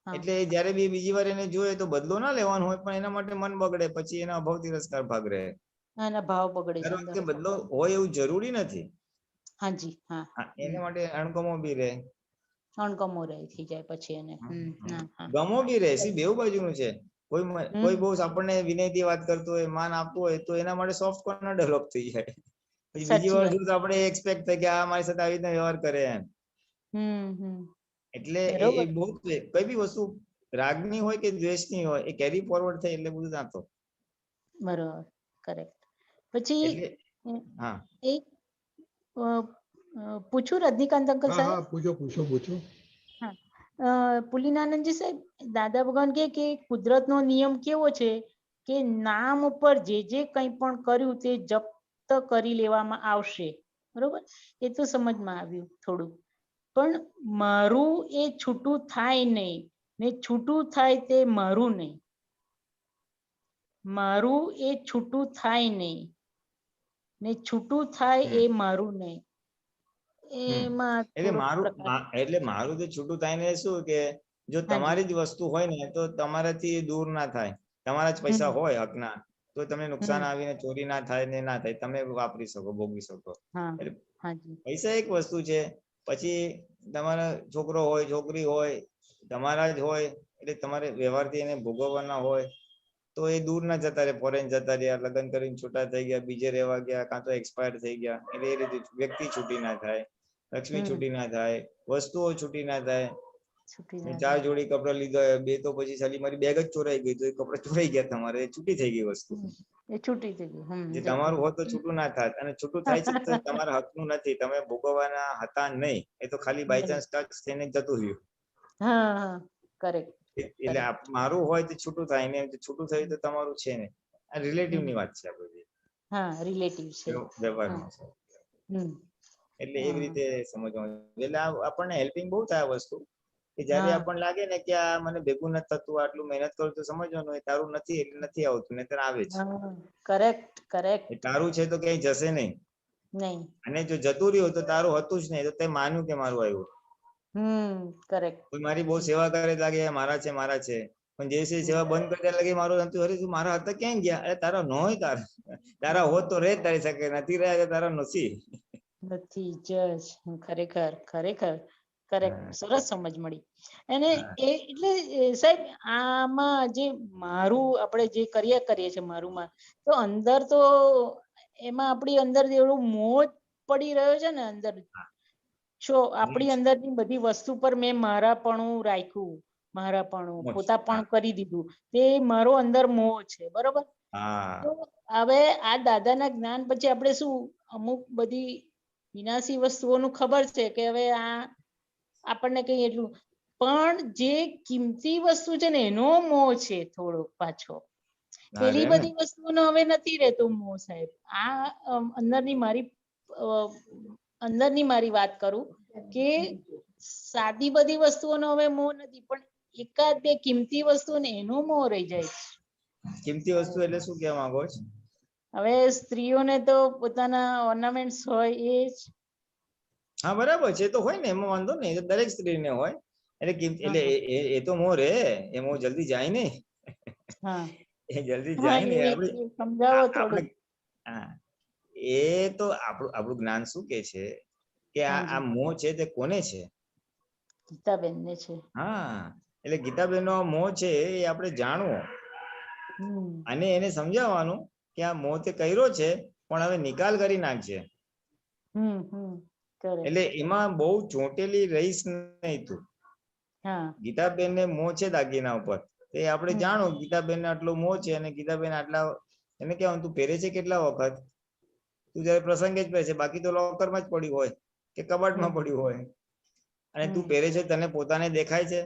એટલે જયારે બી બીજી વાર એને જોઈએ તો બદલો ના લેવાનો હોય, પણ એના માટે મન બગડે, પછી એના અભાવ તિરસ્કાર ભાગ રહે, ભાવ બગડે છે. બદલો હોય એવું જરૂરી નથી. એના માટે અણગમો બી રહે, અણગમો રહે થઈ જાય પછી એને ગમો બી રહે. બેઉ બાજુનું છે. કોઈ બહુ આપણને વિનયથી વાત કરતું હોય, માન આપતું હોય, તો એના માટે સોફ્ટ કોર્નર ડેવલપ થઈ જાય. બીજી વાર તો આપણે એક્સપેક્ટ થાય કે આ મારી સાથે આવી રીતે વ્યવહાર કરે એમ. એટલે એ બહુ કઈ બી વસ્તુ રાગની હોય કે દ્વેષની હોય, એ કેરી ફોરવર્ડ થાય એટલે બધું જાતો. બરોબર, કરેક્ટ. પછી એક પૂછું રજનીકાંત અંકલ સાહેબ? પૂછો. પુલિનાનંદજી સાહેબ, દાદા ભગવાન કે કુદરતનો નિયમ કેવો છે કે નામ ઉપર જે કંઈ પણ કર્યું તે જપ્ત કરી લેવામાં આવશે. બરોબર, એ તો સમજમાં આવ્યું થોડું. પણ મારું એ છૂટું થાય નહીં, ને છૂટું થાય તે મારું નહીં. મારું એ છૂટું થાય નહીં, ને છૂટું થાય એ મારું નહીં. એટલે મારું તો છૂટું થાય ને શું કે જો તમારી જ વસ્તુ હોય ને તો તમારાથી દૂર ના થાય. તમારા જ પૈસા હોય હકના, તો તમને નુકસાન આવીને ચોરી ના થાય ને ના થાય, તમે વાપરી શકો, ભોગવી શકો. પૈસા એક વસ્તુ છે. પછી તમારા છોકરો હોય, છોકરી હોય, તમારા જ હોય, એટલે તમારે વ્યવહારથી એને ભોગવવાના હોય, તો એ દૂર ના જતા રહે, ફોરેન જતા રહ્યા, લગ્ન કરીને છૂટા થઈ ગયા, બીજે રહેવા ગયા, કાં તો એક્સપાયર થઈ ગયા. એટલે એ રીતે વ્યક્તિ છૂટી ના થાય, લક્ષ્મી છૂટી ના થાય, વસ્તુઓ છૂટી ના થાય. 4 જોડી કપડા લીધા, 2 તો પછી સાલી મારી બેગ જ ચોરાઈ ગઈ, તો એ કપડા ચોરાઈ ગયા તમારે, છૂટી થઈ ગઈ વસ્તુ. છૂટી થઈ ગઈ. જે તમારું હોત તો છૂટું ના થાય, અને છૂટું થાય છે તો તમારા હકનું નથી, તમે ભોગવવાના હતા નહીં. એ તો ખાલી બાય ચાન્સ ટચ થઈને જતું રહ્યું. કરેક્ટ. એટલે મારું હોય તો છૂટું થાય ને, છૂટું થયું તો તમારું છે ને. આ રિલેટિવ ની વાત છે આ બધી. રિલેટિવ છે વ્યવહારમાં છે. એટલે એવી રીતે સમજવાનું. એટલે આપણને હેલ્પિંગ બહુ થાય આ વસ્તુ. કે જયારે હા. આપણને લાગે ને કે આ મને ભેગું નથી થતું, આટલું મહેનત કરું તો સમજવાનું એ તારું નથી એટલે નથી આવતું, નહીતર આવે જ. Correct correct. એ તારું છે તો ક્યાંય જશે નહીં. નહીં. અને જો જતું રહ્યું તો તારું હતું જ નહીં, તો તે માન્યું કે મારું આવ્યું. કરેક્ટ. કોઈ મારી બહુ સેવા કરે લાગે મારા છે મારા છે, પણ જે સેવા બંધ કરી દે લાગે મારું નથી. અરે તું મારા હતા ક્યાં ગયા? અરે તારા ન હોય, તારા હોત તો રે તારી શકે, નથી રહ્યા તારા નથી. નથી જ. ખરેખર ખરેખર કરેક્ટ. સરસ સમજ મળી. અને એ એટલે સાહેબ આમાં જે મારું આપણે જે કર્યા કરીએ છીએ મારુંમાં, તો અંદર તો એમાં આપણી અંદર એવડું મોહ પડી રહ્યો છે ને અંદર. જો આપણી અંદરની બધી વસ્તુ પર મેં મારાપણું રાખ્યું, મારાપણું પોતાપણું કરી દીધું, તે મારો અંદર મોહ છે. બરોબર. તો હવે આ દાદાના જ્ઞાન પછી આપણે શું અમુક બધી વિનાશી વસ્તુઓનું ખબર છે કે હવે આ આપણને કઈ એટલું, પણ જે કિંમતી વસ્તુ છે ને એનો મોહ છે થોડો પાછો. પેલી બધી વસ્તુનો હવે નથી રહેતો મોહ સાહેબ. આ અંદરની મારી વાત કરું કે સાદી બધી વસ્તુઓનો હવે મોહ નથી, પણ એકાદ બે કિંમતી વસ્તુ ને એનો મોહ રહી જાય. કિંમતી વસ્તુ એટલે શું કહેવા માંગો છો? હવે સ્ત્રીઓને તો પોતાના ઓર્નામેન્ટ્સ હોય એ જ. હા બરાબર છે, તો હોય ને, એમાં વાંધો નહીં, દરેક સ્ત્રીને હોય. એટલે એ તો મોહ રે, એ મોહ જલ્દી જાય નહીં. એ જલ્દી જાય નહીં. સમજાવો થોડું. હા, એ તો આપણું જ્ઞાન શું કે છે કે આ મોહ છે તે કોને છે? ગીતાબેન ને છે. હા, એટલે ગીતાબેન નો મોહ છે એ આપણે જાણવો અને એને સમજાવવાનું કે આ મોહ તે કર્યો છે, પણ હવે નિકાલ કરી નાખજે. એટલે એમાં બહુ ચોંટેલી રહીશ નહીં તું. ગીતાબેન ને મોહ છે દાગીના ઉપર, એ આપણે જાણો ગીતાબેન ને આટલો મોહ છે, અને ગીતાબેન આટલા, એને કહેવાનું તું પહેરે છે કેટલા વખત? તું જયારે પ્રસંગે જ પહેરે છે, બાકી તો લોકરમાં જ પડ્યું હોય કે કબાટમાં પડ્યું હોય. અને તું પહેરે છે તને પોતાને દેખાય છે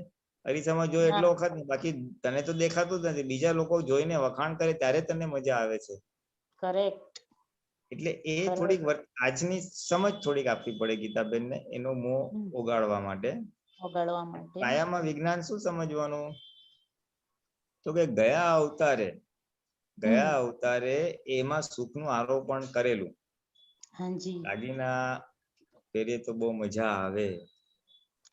અરીસામાં જો એટલો વખત, બાકી તને તો દેખાતું જ નથી. બીજા લોકો જોઈને વખાણ કરે ત્યારે તને મજા આવે છે. કરેક્ટ. એટલે એ થોડીક આજની સમજ થોડીક આપવી પડે ગીતાબેન ને, એનો મોહ ઓગાળવા માટે. પાયામાં વિજ્ઞાન શું સમજવાનું? તો કે ગયા અવતારે એમાં સુખનું આરોપણ કરેલું. દાગીના પહેરે તો બહુ મજા આવે,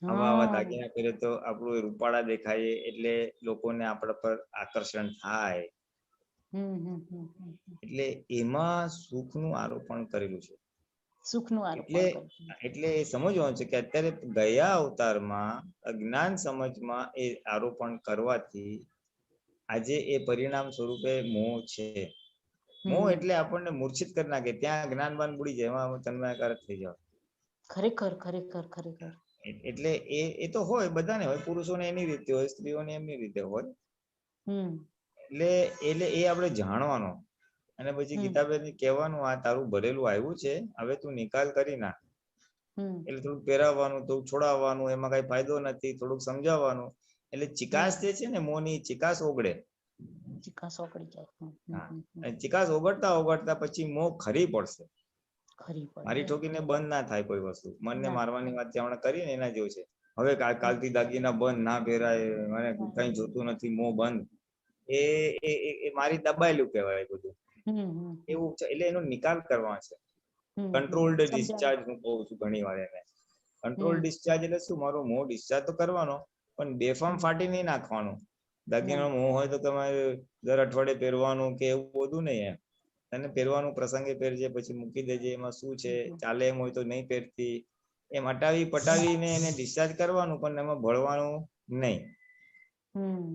આવા દાગીના પહેરે તો આપણું રૂપાળા દેખાય, એટલે લોકોને આપણા પર આકર્ષણ થાય. એટલે એમાં સુખનું આરોપણ કરેલું છે. એટલે એ સમજવાનું છે કે અત્યારે ગયા અવતારમાં અજ્ઞાન સમજમાં એ આરોપણ કરવાથી આજે એ પરિણામ સ્વરૂપે મોહ છે. મોહ એટલે આપણને મૂર્છિત કરી નાખે, ત્યાં જ્ઞાનવાન બુડી જાય, એમાં તન્માયકારક થઈ જાવ. ખરેખર ખરેખર ખરેખર. એટલે એ તો હોય, બધાને હોય, પુરુષોને એની રીતે હોય, સ્ત્રીઓને એમની રીતે હોય. એટલે એ આપણે જાણવાનો. અને પછી ગીતાબેન કહેવાનું આ તારું ભરેલું આવ્યું છે, હવે તું નિકાલ કરી નાખ. એટલે થોડુંક પહેરાવવાનું, થોડુંક છોડાવવાનું, એમાં કઈ ફાયદો નથી, થોડુંક સમજાવવાનું. એટલે ચિકાસ જે છે ને મોહની, ચિકાસ ઓગળે. ચિકાસ ઓગળતા ઓગળતા પછી મોહ ખરી પડશે. મારી ઠોકીને બંધ ના થાય કોઈ વસ્તુ. મનને મારવાની વાત હમણાં કરી ને એના જેવું છે. હવે કાલથી દાગીના બંધ ના પહેરાય, મને કઈ જોતું નથી, મોહ બંધ. એ મારી દબાયેલું કહેવાય બધું એવું છે. એટલે એનો નિકાલ કરવા છે. કંટ્રોલ્ડ ડિસ્ચાર્જ હું કહું છું ઘણી વાર એને. કંટ્રોલ ડિસ્ચાર્જ એટલે શું? મારો મોહ ડિસ્ચાર્જ તો કરવાનો, પણ બેફામ ફાટી નહીં નાખવાનું. દાગીનાનો મોહ હોય તો તમારે દર અઠવાડિયે પહેરવાનું કે એવું બધું નહીં. એમ તને પહેરવાનું પ્રસંગે પહેરજે, પછી મૂકી દેજે. એમાં શું છે, ચાલે એમ હોય તો નહીં પહેરતી, એમ હટાવી પટાવીને એને ડિસ્ચાર્જ કરવાનું, પણ એમાં ભળવાનું નહીં.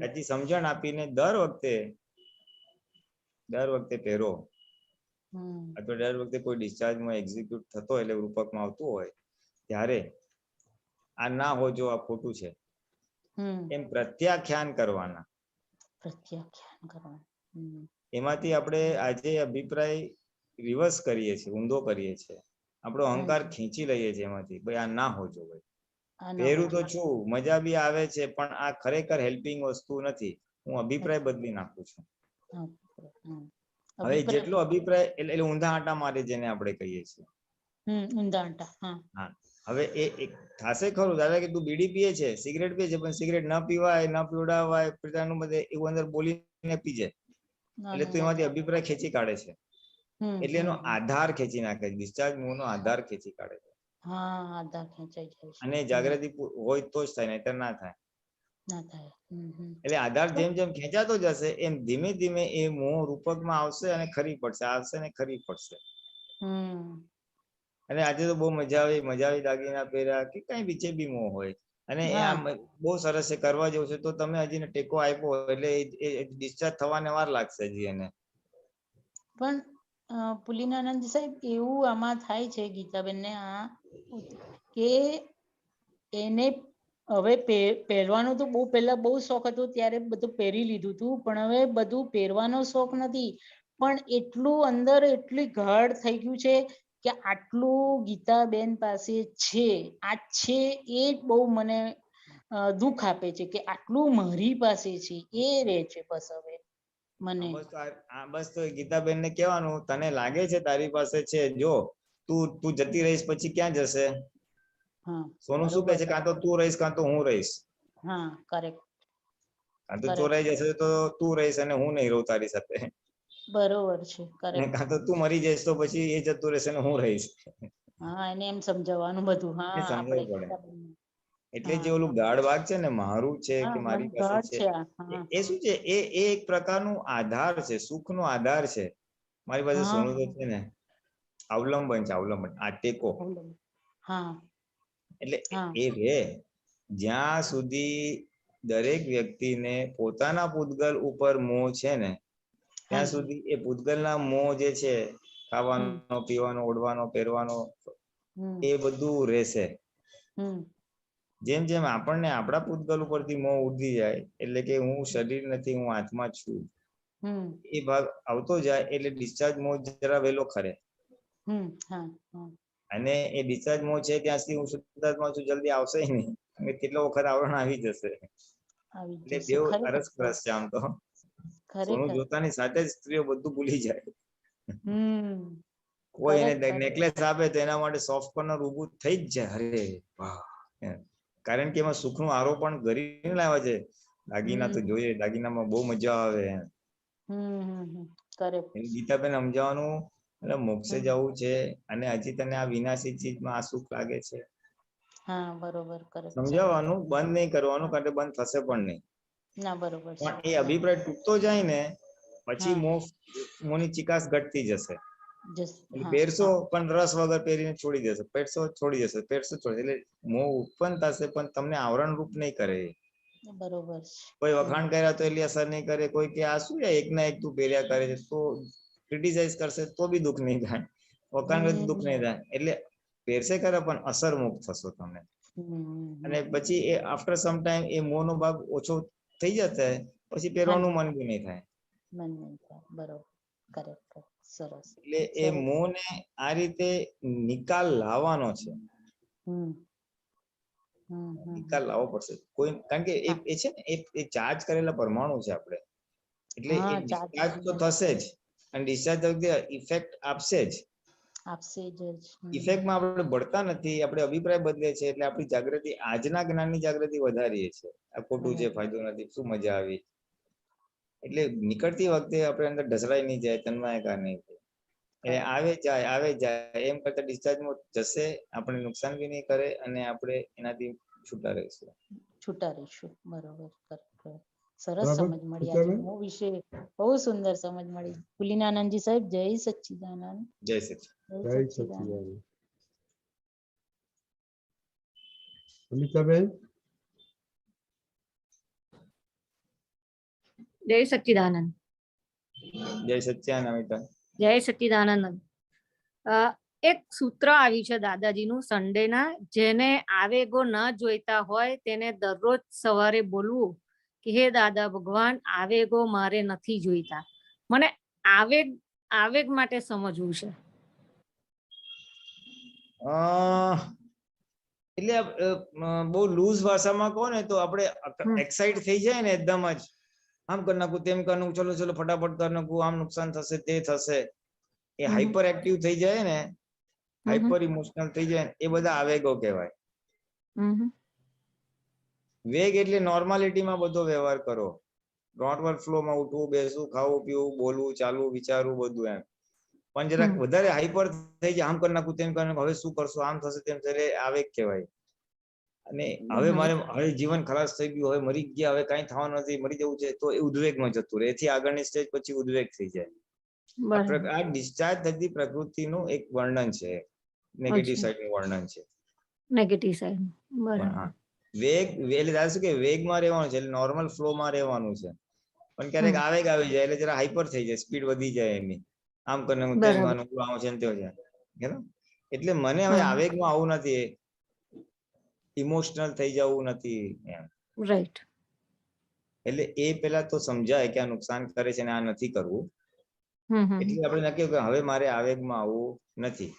હજી સમજણ આપીને દર વખતે પહેરો. અથવા દર વખતે કોઈ ડિસ્ચાર્જમાં એક્ઝિક્યુટ થતો એટલે રૂપકમાં આવતું હોય ત્યારે આ ના હો, જો આ ખોટું છે એમ પ્રત્યાખ્યાન કરવાના. એમાંથી આપણે આજે અભિપ્રાય રિવર્સ કરીએ છીએ, ઊંધો કરીએ છીએ. આપણો અહંકાર ખેંચી લઈએ છીએ એમાંથી, ભાઈ આ ના હોજો, ભાઈ પહેરું તો છું, મજા બી આવે છે, પણ આ ખરેખર હેલ્પિંગ વસ્તુ નથી. હું અભિપ્રાય બદલી નાખું છું. હવે જેટલો અભિપ્રાય એટલે ઊંધા આંટા મારે જેને આપણે કહીએ છીએ. હા, હવે એ થાશે ખરું દાદા કે તું બીડી પીએ છે, સિગરેટ પીએ છે, પણ સિગરેટ ન પીવાય, ન પીવડાવાય, પિતાનું બધે એવું અંદર બોલીને પીજે, એટલે તું એમાંથી અભિપ્રાય ખેંચી કાઢે છે, એટલે એનો આધાર ખેંચી નાખે છે, ડિસ્ચાર્જ મોહ નો આધાર ખેંચી કાઢે છે. હા, આધાર ખેંચાઈ જાય છે. અને જાગૃતિ હોય તો જ થાય, નહીતર ના થાય. ના થાય. એટલે આધાર જેમ જેમ ખેંચાતો જશે એમ ધીમે ધીમે એ મોહ રૂપકમાં આવશે અને ખરી પડશે, આવશે ને ખરી પડશે. અને આજે તો બહુ મજા આવી દાગીના પહેર્યા કે કઈ બીચે બી મોહ હોય, અને આમ બહુ સરસ છે, કરવા જેવું છે. તો તમે હજી ને ટેકો આપ્યો એટલે એ ડિસ્ચાર્જ થવાને વાર લાગશે હજી એને. પણ પુલિનાનંદ સાહેબ એવું આમાં થાય છે ગીતાબેન ને કે એને હવે પહેરવાનો તો બહુ પહેલા બહુ શોખ હતો, ત્યારે બધું પહેરી લીધું હતું, પણ હવે બધું પહેરવાનો શોખ નથી, પણ એટલું અંદર એટલી ગાઢ થઈ ગયું છે કે આટલું ગીતાબેન પાસે છે, આ છે એ જ બહુ મને દુઃખ આપે છે કે આટલું મારી પાસે છે, એ રહે છે બસ હવે મને. બસ તો ગીતાબેન ને કહેવાનું, તને લાગે છે તારી પાસે છે, જો તું જતી રહીશ પછી ક્યાં જશે? સોનું શું કહે છે, કાં તો તું રહીશ કાં તો હું રહીશ. હા, કરેક્ટ. કાં તો ચોરાઈ જશે તો તું રહીશ અને હું નહીં રહું તારી સાથે. બરોબર છે, કરેક્ટ. કાં તો તું મરી જઈશ તો પછી એ જતું રહેશે ને હું રહીશ. હા, એને એમ સમજાવવાનું બધું. હા, આપણે એટલે જે ઓલું ગાઢ ભાગ છે ને, મારું છે કે મારી પાસે છે, એ શું છે, એ એક પ્રકારનું આધાર છે, સુખ નો આધાર છે. મારી પાસે સોનું તો છે ને, અવલંબન છે, અવલંબન, આ ટેકો. એટલે એ રે જ્યાં સુધી દરેક વ્યક્તિને પોતાના પૂતગલ ઉપર મોહ છે ને, ત્યાં સુધી એ પૂતગલના મોહ જે છે, ખાવાનો, પીવાનો, ઓઢવાનો, પહેરવાનો, એ બધું રહેશે. જેમ જેમ આપણને આપણા પૂતગલ ઉપરથી મોહ ઉઠી જાય, એટલે કે હું શરીર નથી, હું આત્મા છું, એ ભાગ આવતો જાય, એટલે ડિસ્ચાર્જ મોહ જરા વહેલો ખરે. અને એ ડિસ્ચાર્જ મોહ છે ત્યાં સુધી હું શુદ્ધાત્મા છું, જલ્દી આવશે નહીં, કેટલો વખત આવરણ આવી જશે. એટલે બેવ અરસપરસ છે આમ તો. સોનું જોતાની સાથે જ સ્ત્રીઓ બધું ભૂલી જાય. કોઈ એને નેકલેસ આપે તો એના માટે સોફ્ટ કોર્નર ઊભું થઈ જ જાય. અરે વાહ, કારણ કે એમાં સુખનું આરોપણ કરીને લાવ્યા છે. દાગીના તો જોઈએ, દાગીનામાં બહુ મજા આવે. ગીતાબેન સમજાવવાનું, એટલે મોક્ષે જવું છે અને હજી તને આ વિનાશી ચીજમાં આ સુખ લાગે છે. હા, બરોબર. સમજાવવાનું, બંધ નહીં કરવાનું, કારણ કે બંધ થશે પણ નહીં. ના, બરોબર. પણ એ અભિપ્રાય તૂટતો જાય ને પછી મોહની ચિકાસ ઘટતી જશે. પહેરશો પણ રસ વગર પહેરીને છોડી દેશો, પહેરશો છોડી દેશો, પહેરશો છોડી, એટલે મોહ ઉત્પન્ન થશે પણ તમને આવરણ રૂપ નહીં કરે. બરોબર. કોઈ વખાણ કર્યા તો એટલી અસર નહીં કરે, કોઈ કે આ શું એક ના એક તું પહેર્યા કરે છે, તો ક્રિટિસાઇઝ કરશે તો બી દુઃખ નહીં થાય, વખાણ કરે તો દુઃખ નહીં થાય. એટલે પહેરશે કરે પણ અસર મુક્ત થશો તમે. અને પછી એ આફ્ટર સમ ટાઈમ એ મોહ નો ભાગ ઓછો થઈ જશે, પછી પહેરવાનું મન બી નહીં થાય. એટલે એ મોહ ને આ રીતે નિકાલ લાવવાનો છે. નિકાલ લાવવો પડશે કોઈ, કારણ કે એ છે ને એ ચાર્જ કરેલા પરમાણુ છે આપણે, એટલે એ ડિસ્ચાર્જ તો થશે જ, અને ડિસ્ચાર્જ વખતે ઇફેક્ટ આપશે જ. ઇફેક્ટમાં આપણે બળતા નથી, આપણે અભિપ્રાય બદલે છે, એટલે આપણી જાગૃતિ, આજના જ્ઞાનની જાગૃતિ વધારીએ છે. આ ખોટું છે, ફાયદો નથી, શું મજા આવી. એટલે નીકળતી વખતે આપણે અંદર ઢસડાઈ નહીં જાય, તન્માયકાર નહીં થાય. એટલે આવે જાય એમ કરતા ડિસ્ચાર્જમાં જશે, આપણે નુકસાન બી નહીં કરે, અને આપણે એનાથી છૂટા રહીશું. બરોબર. સરસ સમજ મળી, આજે મોહ વિશે બહુ સુંદર સમજ મળી. પુલિનાનંદજી સાહેબ, જય સચ્ચિદાનંદ. જય સચ્ચિદાનંદ. અમિતાબેન. જય સચ્ચિદાનંદ. જય સચ્ચિદાનંદ અમિતા. જય સચ્ચિદાનંદ. એક સૂત્ર આવ્યું છે દાદાજીનું સન્ડેના, જેને આવેગો ન જોઈતા હોય તેને દરરોજ સવારે બોલવું કે હે દાદા ભગવાન, આવેગો મારે નથી જોઈતા. મને આવેગ માટે સમજવું છે. એટલે બહુ લૂઝ ભાષામાં કહો ને તો આપણે એક્સાઇટ થઈ જાય ને એકદમ જ, આમ કરી નાખું, તેમ કરી નાખું, ચલો ચલો ફટાફટ કરી નાખું, આમ નુકસાન થશે, તે થશે, એ હાઈપર એક્ટિવ થઈ જાય ને, હાઈપર ઇમોશનલ થઈ જાય એ બધા આવેગો કહેવાય. વેગ એટલે નોર્માલિટીમાં બધો વ્યવહાર કરો, નોર્મલ ફ્લોમાં ઉઠવું, બેસવું, ખાવું, પીવું, બોલવું, ચાલવું, વિચારવું બધું એમ. પણ જરાક વધારે હાઈપર થઈ જાય, આમ કરી નાખું, તેમ કરી નાખું, હવે શું કરશું, આમ થશે તેમ થશે, આવેગ કહેવાય. અને હવે જીવન ખલાસ થઈ ગયું, હવે મરી ગયા, હવે કઈ થવાનું નથી, મરી જવું છે, તો એ ઉદ્વેગમાં જતું રહે. એથી આગળની સ્ટેજ પછી ઉદ્વેગ થઈ જાય. આ ડિસ્ચાર્જ થતી પ્રકૃતિનું એક વર્ણન છે, નેગેટિવ સાઈડ નું વર્ણન છે. નેગેટિવ સાઈડ બરાબર. વેગ એટલે દાદા શું કે વેગમાં રહેવાનું છે, એટલે નોર્મલ ફ્લો માં રહેવાનું છે. પણ ક્યારેક આવેગ આવી જાય એટલે જરા હાઈપર થઈ જાય, સ્પીડ વધી જાય એની, આમ કરીને હું તેમ માનું આવું છે તેમ છે. એટલે મને હવે આવેગમાં આવું નથી, ઇમોશનલ થઈ જવું નથી એમ. રાઈટ. એટલે એ પેલા તો સમજાય કે આ નુકસાન કરે છે ને આ નથી કરવું. એટલે આપણે નક્કી કે હવે મારે આવેગમાં આવવું નથી.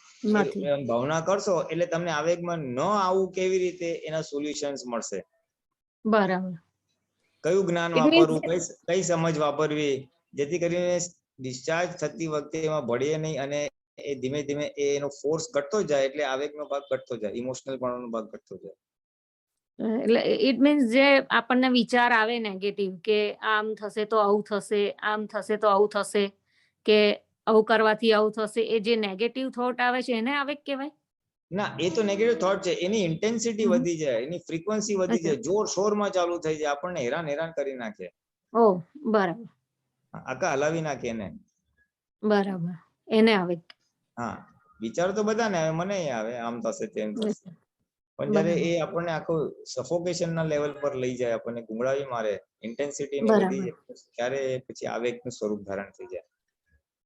ભાવના કરશો એટલે તમને આવેગમાં ન આવવું કેવી રીતે એના સોલ્યુશન્સ મળશે. બરાબર. કયું જ્ઞાન વાપરવું, કઈ સમજ વાપરવી, જેથી કરીને ડિસ્ચાર્જ થતી વખતે એમાં ભળીએ નહીં અને એ ધીમે ધીમે એનો ફોર્સ ઘટતો જાય, એટલે આવેગનો ભાગ ઘટતો જાય, ઇમોશનલ પણનો ભાગ ઘટતો જાય. એટલે ઇટ મીન્સ જે આપણને વિચાર આવે નેગેટિવ કે આમ થશે તો આવું થશે, આમ થશે તો આવું થશે, કે આવું કરવાથી આવું થશે, એ જે નેગેટિવ થોટ આવે છે એને આવેગ કહેવાય? ના, એ તો નેગેટિવ થોટ છે, એની ઇન્ટેન્સિટી વધી જાય, એની ફ્રીક્વન્સી વધી જાય, જોર શોરમાં ચાલુ થઈ જાય, આપણને હેરાન કરી નાખે. ઓ બરાબર. આખા હલાવી નાખે એને. બરાબર, એને આવેગ. હા, વિચાર તો બધા ને મને આવે, આમ થશે તેમ થશે, પણ જયારે એ આપણને આખું સફોકેશન ના લેવલ પર લઈ જાય, આપણને ગુંગળાવી મારે, ઇન્ટેન્સિટી ની વધી જાય, ત્યારે પછી આવેગ નું સ્વરૂપ ધારણ થઈ જાય.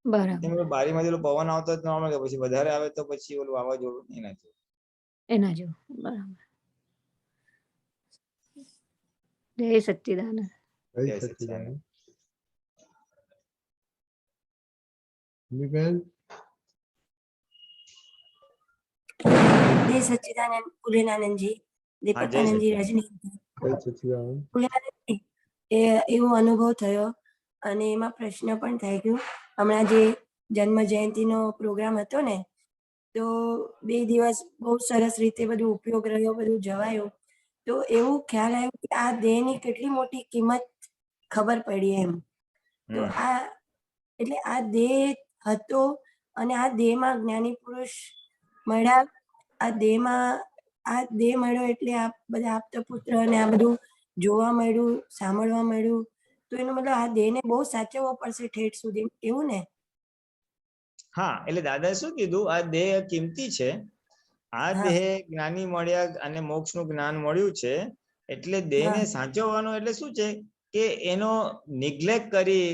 બરાબર. બારીમાંથી પવન આવતો જ નોર્મલ, પછી વધારે આવે તો પછી ઓલું વાવાઝોડું એના જેવું. બરાબર. જય સચ્ચિદાનંદ. જય સચ્ચિદાનંદ. બેન જય સચ્ચિદાનંદ પુલેનાનંદજી, દીપકાનંદજી, રજની. પુલેનાનંદજી, એવો અનુભવ થયો અને એમાં પ્રશ્ન પણ થઈ ગયો. હમણાં જે જન્મ જયંતિનો પ્રોગ્રામ હતો ને, તો 2 દિવસ બહુ સરસ રીતે બધું ઉપયોગ રહ્યો, બધું જવાયું. તો એવું ખ્યાલ આવ્યો કે આ દેહની કેટલી મોટી કિંમત ખબર પડી એમ. તો એટલે આ દેહ હતો અને આ દેહમાં જ્ઞાની પુરુષ મળ્યા, આ દેહ મળ્યો એટલે આ બધા આપતા પુત્ર અને આ બધું જોવા મળ્યું, સાંભળવા મળ્યું. તો એનો મતલબ આ દેહને બહુ સાચવવો પડશે ઠેઠ સુધી, એવું ને? હા, એટલે દાદાએ શું કીધું, આ દેહ કિંમતી છે, આ દેહ જ્ઞાની મળ્યા અને મોક્ષ નું જ્ઞાન મળ્યું છે, એટલે દેહને સાચવવાનો એટલે શું છે કે એનો નિગ્લેક્ટ કરી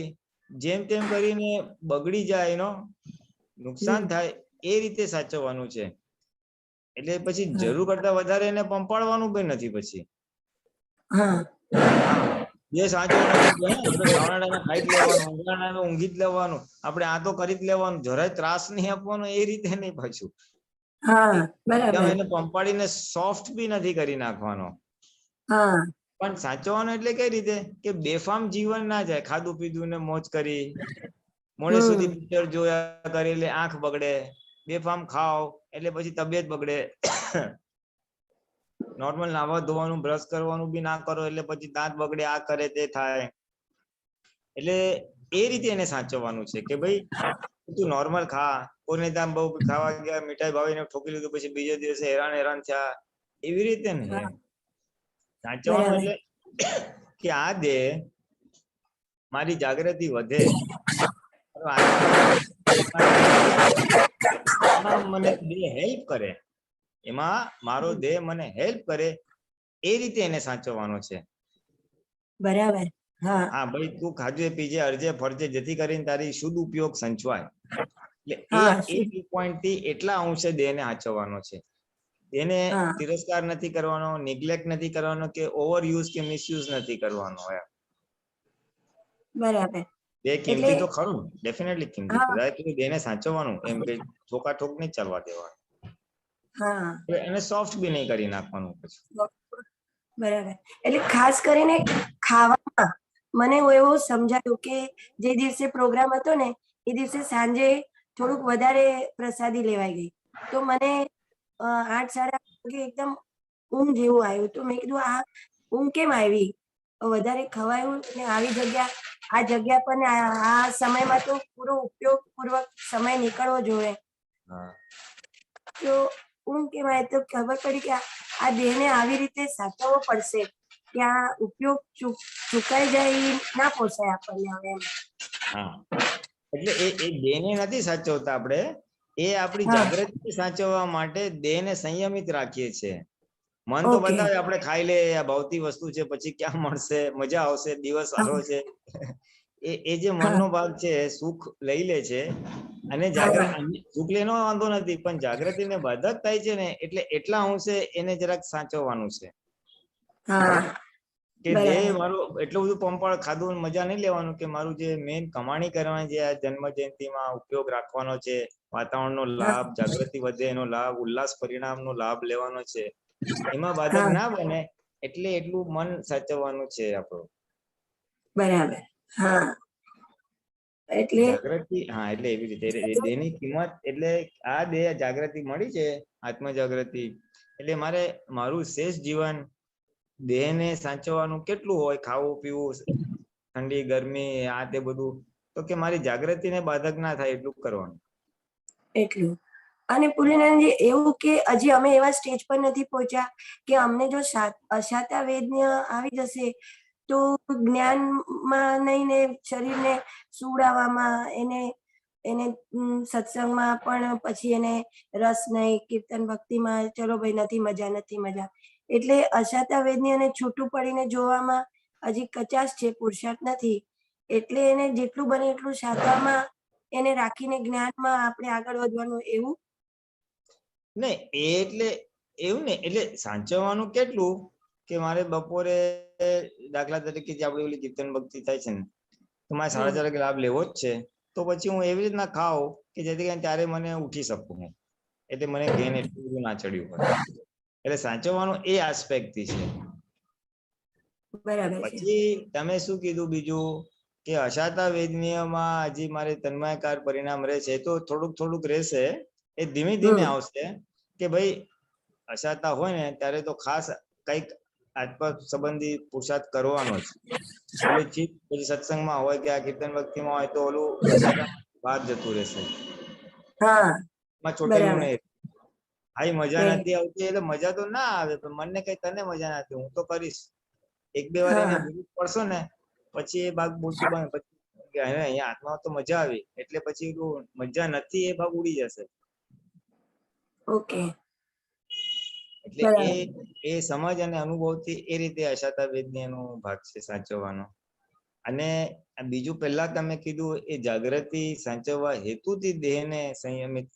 જેમ તેમ કરીને બગડી જાય, એનો નુકસાન થાય એ રીતે સાચવવાનું છે. એટલે પછી જરૂર કરતા વધારે એને પંપાડવાનું પણ નથી. પછી જે સાચવવાનું ખાઈ જ લેવાનું, ઊંઘી જ લેવાનું, આપણે આ તો કરી જ લેવાનું, જરાય ત્રાસ નહીં આપવાનો, એ રીતે નહીં. પાછું એને પંપાડીને સોફ્ટ બી નથી કરી નાખવાનો. પણ સાચવવાનું એટલે કઈ રીતે કે બેફામ જીવન ના જાય, ખાધું પીધું ને મોજ કરી, મોડે સુધી પિક્ચર જોયા કરે એટલે આંખ બગડે, બેફામ ખાવ એટલે પછી તબિયત બગડે, નોર્મલ નાવા ધોવાનું બ્રશ કરવાનું બી ના કરો એટલે પછી દાંત બગડે, આ કરે તે થાય. એટલે એ રીતે એને સાચવવાનું છે કે ભાઈ તું નોર્મલ ખા, કોઈને ત્યાં બહુ ખાવા ગયા, મીઠાઈ ભાવીને ઠોકી લીધું, પછી બીજે દિવસે હેરાન થયા, એવી રીતે નહીં. સાચવવાનું એટલે કે આ દે મારી જાગૃતિ વધે, મને દેહ હેલ્પ કરે, એમાં મારો દેહ મને હેલ્પ કરે, એ રીતે એને સાચવવાનો છે. બરાબર. હા ભાઈ, તું ખાજે પીજે અરજે ફરજે, જેથી કરીને તારી શુદ્ધ ઉપયોગ સંચવાય. એટલે એ પોઈન્ટ થી એટલા અંશે દેહને સાચવવાનો છે. એને તિરસ્કાર નથી કરવાનો, નિગ્લેક્ટ નથી કરવાનો, કે ઓવર યુઝ કે મિસયુઝ નથી કરવાનો. બરાબર. બે કિંમતી તો ખરું, ડેફિનેટલી કિંમતી, દેહને સાચવવાનું, એમ કે ઠોકાઠોક નહીં ચાલવા દેવાનું, એને સોફ્ટ બી નહીં કરી નાખવાનું. બરાબર. એટલે ખાસ કરીને ખાવામાં મને એવું સમજાયું કે જે દિવસે પ્રોગ્રામ હતો ને, એ દિવસે સાંજે થોડુંક વધારે પ્રસાદી લેવાઈ ગઈ, તો મને 8 સાડા 8 વાગે એકદમ ઊંઘ જેવું આવ્યું. તો મેં કીધું આ ઊંઘ કેમ આવી? વધારે ખવાયું ને આવી આ જગ્યા પર ને આ સમયમાં તો પૂરો ઉપયોગપૂર્વક સમય નીકળવો જોઈએ. તો ઊંઘ કેમ આવી? તો ખબર પડી કે આ દેહને આવી રીતે સાચવવો પડશે કે આ ઉપયોગ ચૂકાઈ જાય ના પોસાય આપણને હવે એમ. એટલે એ દેહને નથી સાચવતા આપણે, એ આપણી જાગૃતિ સાચવવા માટે દેહને સંયમિત રાખીએ છીએ. મન તો બતાવે આપણે ખાઈ લે, આ ભૌતિક વસ્તુ છે, પછી ક્યાં મળશે, મજા આવશે, દિવસ સારો છે. એ જે મનનો ભાગ છે સુખ લઈ લે છે, અને સુખ લેનો વાંધો નથી, પણ જાગૃતિને બાધક થાય છે ને, એટલે એટલા અંશે એને જરાક સાચવવાનું છે. કે દેહ મારું એટલું બધું પંપાળ ખાધું મજા નહીં લેવાનું કે મારું જે મેઇન કમાણી કરવાની છે, આ જન્મ જયંતિમાં ઉપયોગ રાખવાનો છે, વાતાવરણનો લાભ, જાગૃતિ વધે એનો લાભ, ઉલ્લાસ પરિણામનો લાભ લેવાનો છે, એમાં બાધક ના બને એટલે એટલું મન સાચવવાનું છે આપણું. બરાબર. એટલે જાગૃતિ, એટલે એવી રીતે દેહની કિંમત, એટલે આ દેહ જાગૃતિ મળી છે, આત્મ જાગૃતિ, એટલે મારું શેષ જીવન દેહને સાચવવાનું કેટલું હોય, ખાવું પીવું, ઠંડી ગરમી, આ તે બધું, તો કે મારી જાગૃતિને બાધક ના થાય એટલું કરવાનું. એટલું. અને પુરીનાનજી એવું કે હજી અમે એવા સ્ટેજ પર નથી પહોંચ્યા કે અમને જો અશાતા વેદના આવી જશે તો જ્ઞાનમાં નહીં ને શરીરને સુવડાવવામાં, એને સત્સંગમાં પણ પછી એને રસ નહીં, કીર્તન ભક્તિમાં ચલો ભાઈ નથી મજા. એટલે અશાતા વેદનીને છૂટું પડીને જોવામાં હજી કચાશ છે, પુરુષાર્થ નથી. એટલે એને જેટલું બને એટલું શાતામાં એને રાખીને જ્ઞાનમાં આપણે આગળ વધવાનું. એવું નહીં, એટલે એવું ને, એટલે સાચવવાનું કેટલું કે મારે બપોરે દાખલા તરીકે જે આપણે ઓલી કીર્તન ભક્તિ થાય છે ને, તો મારે 4:30 વાગે લાભ લેવો જ છે, તો પછી હું એવી રીતના ખાઉં કે જેથી કરીને ત્યારે મને ઉઠી શકું હું, એટલે મને ઘેન એટલું બધું ના ચડ્યું હોય. એટલે સાચવવાનું એ આસ્પેક્ટ થી છે. બરાબર. પછી તમે શું કીધું બીજું કે અશાતા વેદનીયમાં હજી મારે તન્મયકાર પરિણામ રહે છે, તો થોડુંક રહેશે, એ ધીમે ધીમે આવશે. કે ભાઈ અશાતા હોય ને ત્યારે તો ખાસ કઈક આત્મ સંબંધી પુરુષાર્થ કરવાનો જ. પછી સત્સંગમાં હોય કે આ કીર્તન ભક્તિમાં હોય તો ઓલું અશાતા બહાર જતું રહેશે. ચોટેલું નહીં. હાઈ મજા નથી આવતી એટલે મજા તો ના આવે, પણ મને કઈ તને મજા નથી, હું તો કરીશ. 1-2 વાર એને વિરુદ્ધ પડશો ને પછી એ ભાગ બોલતું બને, પછી અહીંયા આત્મા તો મજા આવી, એટલે પછી મજા નથી એ ભાગ ઉડી જશે. ઓકે. એટલે એ સમજ અને અનુભવથી એ રીતે અશાતા વેદનીયનો ભાગ છે સાચવવાનો. અને બીજું પહેલા તમે કીધું એ જાગૃતિ સાચવવા હેતુથી દેહને સંયમિત.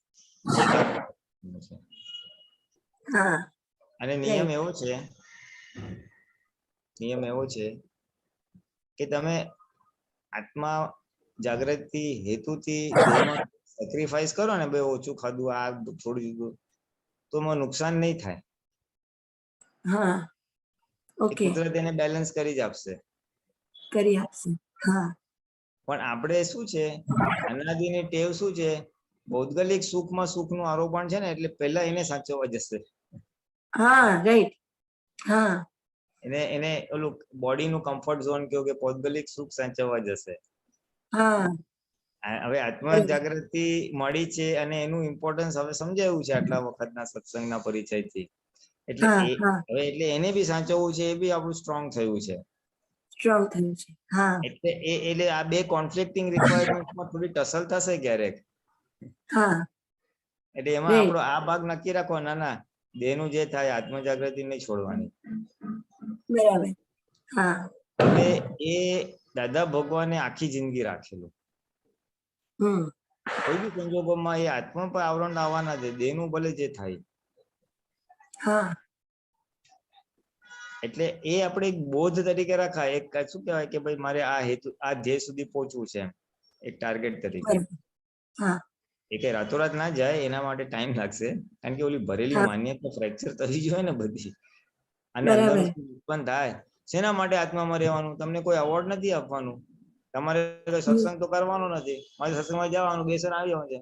અને નિયમ એવો છે કે તમે આત્મા જાગૃતિ હેતુથી સેક્રિફાઈસ કરો ને, ભાઈ ઓછું ખાધું, આ છોડી દીધું, તો એમાં નુકસાન નહીં થાય. કુદરત એને બેલેન્સ કરી જ આપશે. પણ આપણે શું છે, અનાદિની ટેવ શું છે, ભૌગોલિક સુખમાં સુખનું આરોપણ છે ને, એટલે પહેલા એને સાચવવા જશે. એને ઓલું બોડીનું કમ્ફર્ટ ઝોન કહ્યું કે ભૌગોલિક સુખ સાચવવા જશે. હવે આત્મ જાગૃતિ મળી છે અને એનું ઇમ્પોર્ટન્સ હવે સમજાયું છે આટલા વખતના સત્સંગના પરિચયથી. એટલે એને બી સાચવવું છે, એ બી આપણું સ્ટ્રોંગ થયું છે. એટલે આ બે કોન્ફ્લિક્ટિંગ રિક્વાયરમેન્ટમાં થોડી ટસલ થશે ક્યારેક. એટલે એમાં આપણો આ ભાગ નક્કી રાખવો, ના દેહનું જે થાય આત્મ જાગૃતિ નહીં છોડવાની. બરાબર. એટલે એ દાદા ભગવાને આખી જિંદગી રાખેલું. કોઈ બી સંજોગોમાં એ આત્મા પર આવરણ આવવાના છે, દેહનું ભલે જે થાય. એટલે એ આપણે એક બોધ તરીકે રાખાય, એક શું કહેવાય કે ભાઈ મારે આ હેતુ, આ ધ્યેય સુધી પહોંચવું છે, એક ટાર્ગેટ તરીકે. એ કઈ રાતોરાત ના જાય, એના માટે ટાઈમ લાગશે, કારણ કે ઓલી ભરેલી માન્યતા ફ્રેક્ચર થવી જોઈએ ને બધી. અને અંદર ઉત્પન્ન થાય. શેના માટે આત્મામાં રહેવાનું? તમને કોઈ એવોર્ડ નથી આપવાનું, તમારે સત્સંગ તો કરવાનો નથી, મારે સત્સંગમાં જવાનું, બેસન આવી જવાનું છે,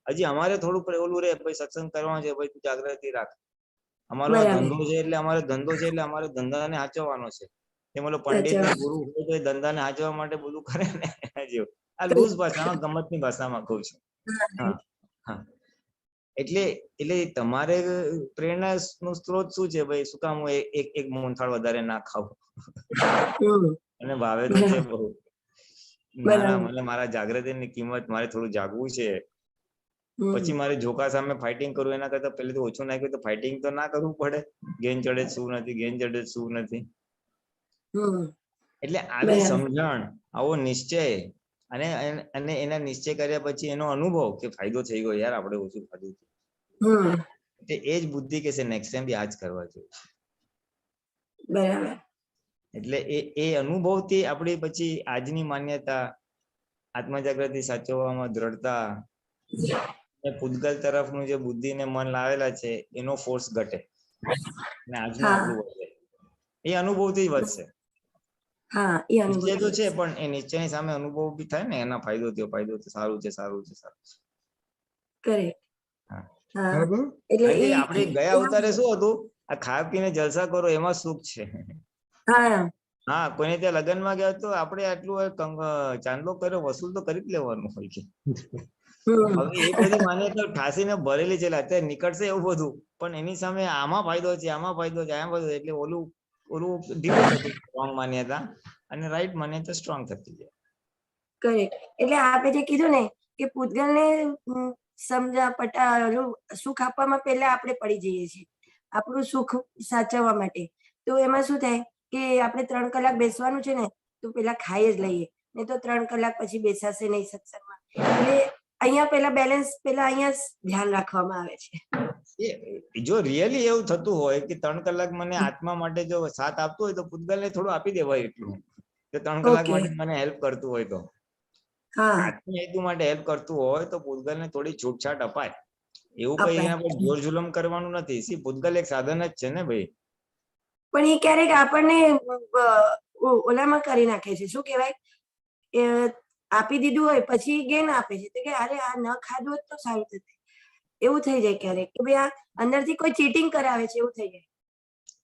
હજી અમારે થોડું ઓલું રે ભાઈ સત્સંગ કરવાનો છે ભાઈ તું જાગૃતિ રાખ. અમારો ધંધો છે એટલે અમારે ધંધાને સાચવવાનો છે. એ મતલબ પંડિત ને ગુરુ હોય તો એ ધંધાને સાચવવા માટે બધું કરે ને જેવું. આ લૂઝ ભાષામાં ગમતની ભાષામાં કહું છું. હા એટલે તમારે પ્રેરણા નું સ્ત્રોત શું છે ભાઈ? શું કામ હું એક મોહનથાળ વધારે ના ખાવું? અને ભાવે તો છે બહુ. મારા જાગૃતિની કિંમત મારે થોડું જાગવું છે. પછી મારે જોકા સામે ફાઇટિંગ કરવું એના કરતા પહેલેથી ઓછું નાખ્યું તો ફાઇટિંગ તો ના કરવું પડે. ગેન ચડે શું નથી, ગેન ચડે શું નથી. એટલે આવી સમજણ, આવો નિશ્ચય અને એના નિશ્ચય કર્યા પછી એનો અનુભવ કે ફાયદો થઈ ગયો યાર, આપણે ઓછું ખાધું. એ જ બુદ્ધિ કે છે નેક્સ્ટ ટાઈમ બી આ જ કરવા જોઈએ. બરાબર. એટલે એ અનુભવથી આપણી પછી આજની માન્યતા, આત્મજાગૃતિ સાચવવામાં દ્રઢતા અને પૂતગલ તરફનું જે બુદ્ધિ ને મન લાવેલા છે એનો ફોર્સ ઘટે અને આજનું આપણું વધે. એ અનુભવથી વધશે. નિશ્ચય તો છે પણ એ નિશ્ચયની સામે અનુભવ બી થાય ને, એના ફાયદો થયો, સારું છે. આપણે ગયા અવતારે શું હતું? આ ખાવા પીને જલસા કરો એમાં સુખ છે. હા, કોઈને ત્યાં લગ્નમાં ગયા તો આપણે આટલું ચાંદલો કર્યો, વસૂલ તો કરી જ લેવાનું હોય છે. હવે એ બધી માન્યતા ઠાસીને ભરેલી છે. અત્યારે નીકળશે એવું બધું, પણ એની સામે આમાં ફાયદો છે, આમાં ફાયદો છે, એટલે ઓલું ઢીલું થતું સ્ટ્રોંગ માન્યતા અને રાઈટ માન્યતા સ્ટ્રોંગ થતી જાય. કરેક્ટ. એટલે આપે જે કીધું ને કે પૂતગલને સુખ આપવામાં પહેલા આપણે પડી જઈએ છીએ, આપણું સુખ સાચવવા માટે. તો એમાં શું થાય કે આપણે 3 કલાક બેસવાનું છે ને, તો પેલા ખાઈ જ લઈએ, નહીં તો 3 કલાક પછી બેસાશે નહીં સત્સંગમાં. એટલે અહીંયા પેલા બેલેન્સ અહીંયા ધ્યાન રાખવામાં આવે છે. જો રિયલી એવું થતું હોય કે 3 કલાક મને આત્મા માટે જો સાથ આપતો હોય તો પૂતગલને થોડું આપી દેવાય એટલું કે 3 કલાક માટે મને હેલ્પ કરતું હોય તો. આત્મીય હેતુ માટે હેલ્પ કરતું હોય તો પૂતગલને થોડી છૂટછાટ અપાય. એવું કઈ એના પર જોર જુલમ કરવાનું નથી. પૂતગલ એક સાધન જ છે ને ભાઈ. પણ એ ક્યારેક આપણને ઓલામાં કરી નાખે છે, શું કહેવાય, આપી દીધું હોય પછી ગેન આપે છે, તો કે અરે આ ન ખાધું હોત તો સારું થતું. એવું થઈ જાય ક્યારેક કે ભાઈ આ અંદરથી કોઈ ચીટિંગ કરાવે છે એવું થઈ જાય.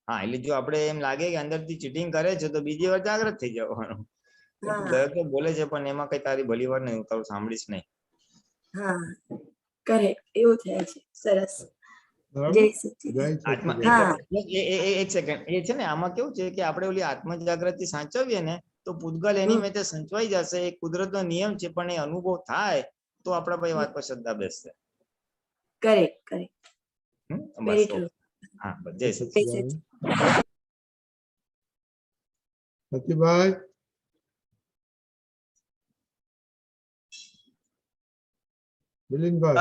હા, એટલે જો આપણે એમ લાગે કે અંદરથી ચીટિંગ કરે છે તો બીજી વાર જાગૃત થઈ જવાનું. તો બોલે છે પણ એમાં કઈ તારી ભલી વાર નહીં, હું તારું સાંભળીશ નહીં. હા, કરેક્ટ. એવું થાય છે. સરસ. એક સેકન્ડ, એ છે ને આમાં કેવું છે કે આપણે ઓલી આત્મજાગૃતિ સાચવીએ ને તો પૂતગલ એની મેં સંચવાઈ જશે. એ કુદરતનો નિયમ છે, પણ એ અનુભવ થાય તો આપણા ભાઈ વાત પર શ્રદ્ધા બેસશે. કરેક્ટ. Very true. હા, જય સચિદાનંદ. સતીભાઈ,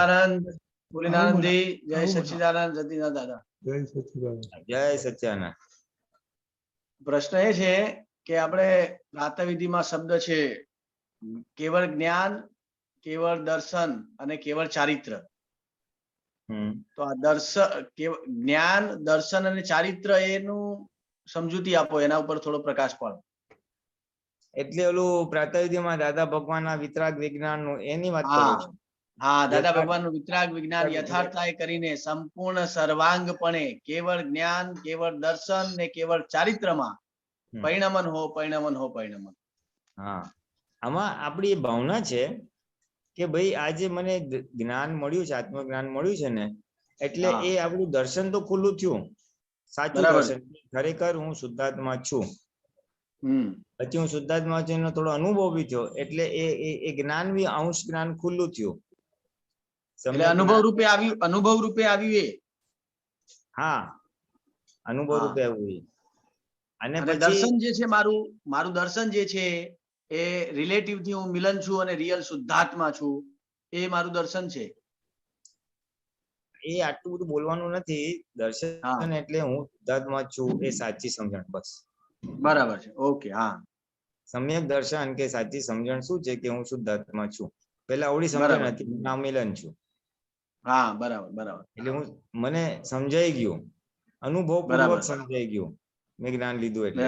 આનંદ ભોલેનાથજી, જય સચિદાનંદ. સતીનાથ દાદા, જય સચિદાનંદ. જય સચ્ચાનંદ. પ્રશ્ન એ છે કે આપણે પ્રાતઃવિધિમાં શબ્દ છે કેવળ જ્ઞાન, કેવળ દર્શન અને કેવળ ચારિત્ર. તો આ જ્ઞાન, દર્શન અને ચારિત્ર એનું સમજૂતી આપો, એના ઉપર થોડો પ્રકાશ પાડો. એટલે ઓલું પ્રાતઃવિધિમાં દાદા ભગવાનના વિતરાગ વિજ્ઞાનનું એની વાત કરો છો? હા, દાદા ભગવાનનું વિતરાગ વિજ્ઞાન યથાર્થતાએ કરીને સંપૂર્ણ સર્વાંગપણે કેવળ જ્ઞાન, કેવળ દર્શન ને કેવળ ચારિત્રમાં પરિણમન હો. હા, આમાં આપણી ભાવના છે કે ભાઈ આજે મને જ્ઞાન મળ્યું છે, આત્મજ્ઞાન મળ્યું છે ને, એટલે એ આપણું દર્શન તો ખુલ્લું થયું, સાચું દર્શન. ખરેખર હું શુદ્ધાત્મા છું. પછી હું શુદ્ધાત્મા છું એનો થોડો અનુભવ બી થયો, એટલે એ જ્ઞાન બી અંશ જ્ઞાન ખુલ્લું થયું. અનુભવ રૂપે આવ્યું. હા, અનુભવ રૂપે આવ્યું. અને દર્શન જે છે, મારું દર્શન જે છે એ રિલેટિવ થી હું મિલન છું અને રિયલ શુદ્ધાત્મા છું, એ મારું દર્શન છે. એ આટલું બધું બોલવાનું નથી. દર્શન એટલે હું શુદ્ધાત્મા છું એ સાચી સમજણ, બસ. બરાબર છે. ઓકે. હા, સમ્યક દર્શન કે સાચી સમજણ શું છે કે હું શુદ્ધાત્મા છું. પેલા અવળી સમજણ હતી, હું મિલન છું. હા, બરાબર. એટલે મને સમજાઈ ગયું, અનુભવ પૂર્વક સમજાઈ ગયું, મેં જ્ઞાન લીધું એટલે.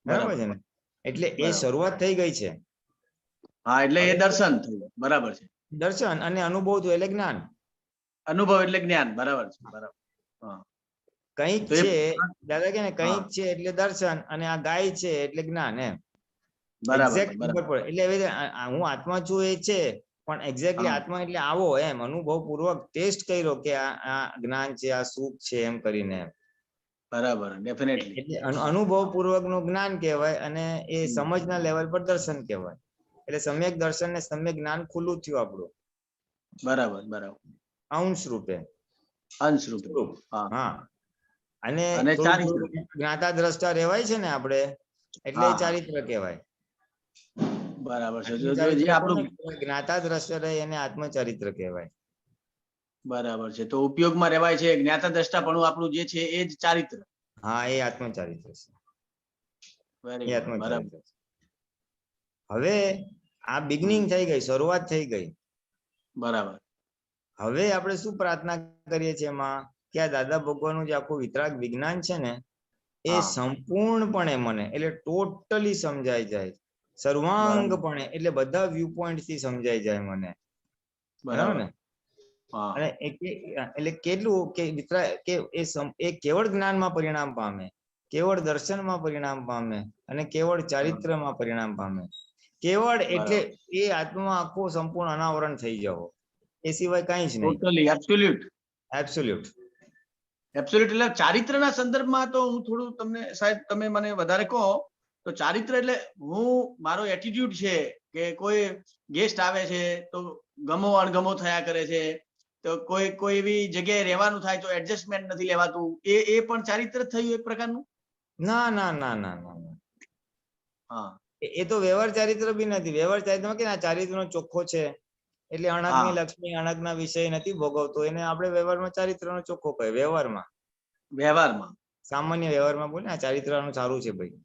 બરાબર છે ને? એટલે એ શરૂઆત થઈ ગઈ છે. હા, એટલે એ દર્શન થયું. બરાબર છે. દર્શન અને અનુભવ થયો એટલે જ્ઞાન. અનુભવ એટલે જ્ઞાન, બરાબર છે, બરાબર. હા, કંઈક તો એ- છે દાદા કે ને કંઈક હા. છે એટલે દર્શન અને આ ગાય છે એટલે જ્ઞાન એમ. બરાબર, Exact ખબર બરાબર. પડે. એટલે હવે હું આત્મા છું એ છે, પણ એક્ઝેક્ટલી હા. આત્મા એટલે આવો એમ અનુભવ પૂર્વક ટેસ્ટ કર્યો કે આ જ્ઞાન છે, આ સુખ છે એમ કરીને. બરાબર, ડેફિનેટલી. એટલે અનુભવ પૂર્વક નું જ્ઞાન કહેવાય અને એ સમજના લેવલ પર દર્શન કહેવાય. એટલે સમ્યક દર્શન ને સમ્યક જ્ઞાન ખુલ્લું થયું આપણું બરાબર, બરાબર. અંશ રૂપે. અંશ રૂપે. હા. હા, અને અને થોડું ચારિત્ર. થોડું જ્ઞાતા દ્રષ્ટા રહેવાય છે ને આપણે, એટલે હા, એ હા. ચારિત્ર કહેવાય. બરાબર છે. જે આત્મચારિત્ર આપણું કોને કહેવાય? જ્ઞાતા દ્રષ્ટા રહે એને આત્મચરિત્ર કહેવાય. બરાબર છે. તો ઉપયોગમાં રહેવાય છે જ્ઞાતા દ્રષ્ટા પણ આપણું જે છે એ જ ચારિત્ર. હા, એ આત્મચારિત્ર છે. વેરી એ ગુડ, આત્મચારિત્ર બરાબર. છે. હવે આ બિગનિંગ થઈ ગઈ, શરૂઆત થઈ ગઈ. બરાબર. હવે આપણે શું પ્રાર્થના કરીએ છીએ એમાં કે આ દાદા ભગવાનનું જે આખું વિતરાગ વિજ્ઞાન છે ને એ હા. સંપૂર્ણપણે મને એટલે ટોટલી સમજાઈ જાય, સર્વાંગપણે એટલે બધા વ્યૂ પોઈન્ટ થી સમજાઈ જાય મને. બરાબર ને? હા. અને એટલે કેટલું કે કે એ કેવળ જ્ઞાનમાં પરિણામ પામે, કેવળ દર્શનમાં પરિણામ પામે અને કેવળ ચારિત્રમાં પરિણામ પામે. કેવળ એટલે એ આત્મા આખો સંપૂર્ણ અનાવરણ થઈ જવો, એ સિવાય કઈ જ નહીં. Totally absolute. એબ્સોલ્યુટ. એબ્સોલ્યુટ એટલે ચારિત્રના સંદર્ભમાં તો હું થોડું તમને સાહેબ તમે મને વધારે કહો તો ચારિત્ર એટલે હું મારો એટીટ્યુડ છે કે કોઈ ગેસ્ટ આવે છે તો ગમો અણગમો થયા કરે છે, તો કોઈ એવી જગ્યાએ રહેવાનું થાય તો એડજસ્ટમેન્ટ નથી લેવાતું, એ પણ ચારિત્ર થયું એક પ્રકારનું? ના ના ના ના ના. હા. એ તો વ્યવહાર ચારિત્ર બી નથી. વ્યવહાર ચારિત્રમાં કે આ ચારિત્રનો ચોખ્ખો છે એટલે અણગની લક્ષ્મી અણગના વિષય નથી ભોગવતો, એને આપણે વ્યવહારમાં ચારિત્રનો ચોખ્ખો કહે. વ્યવહારમાં સામાન્ય વ્યવહારમાં બોલે આ ચારિત્રનું સારું છે ભાઈ.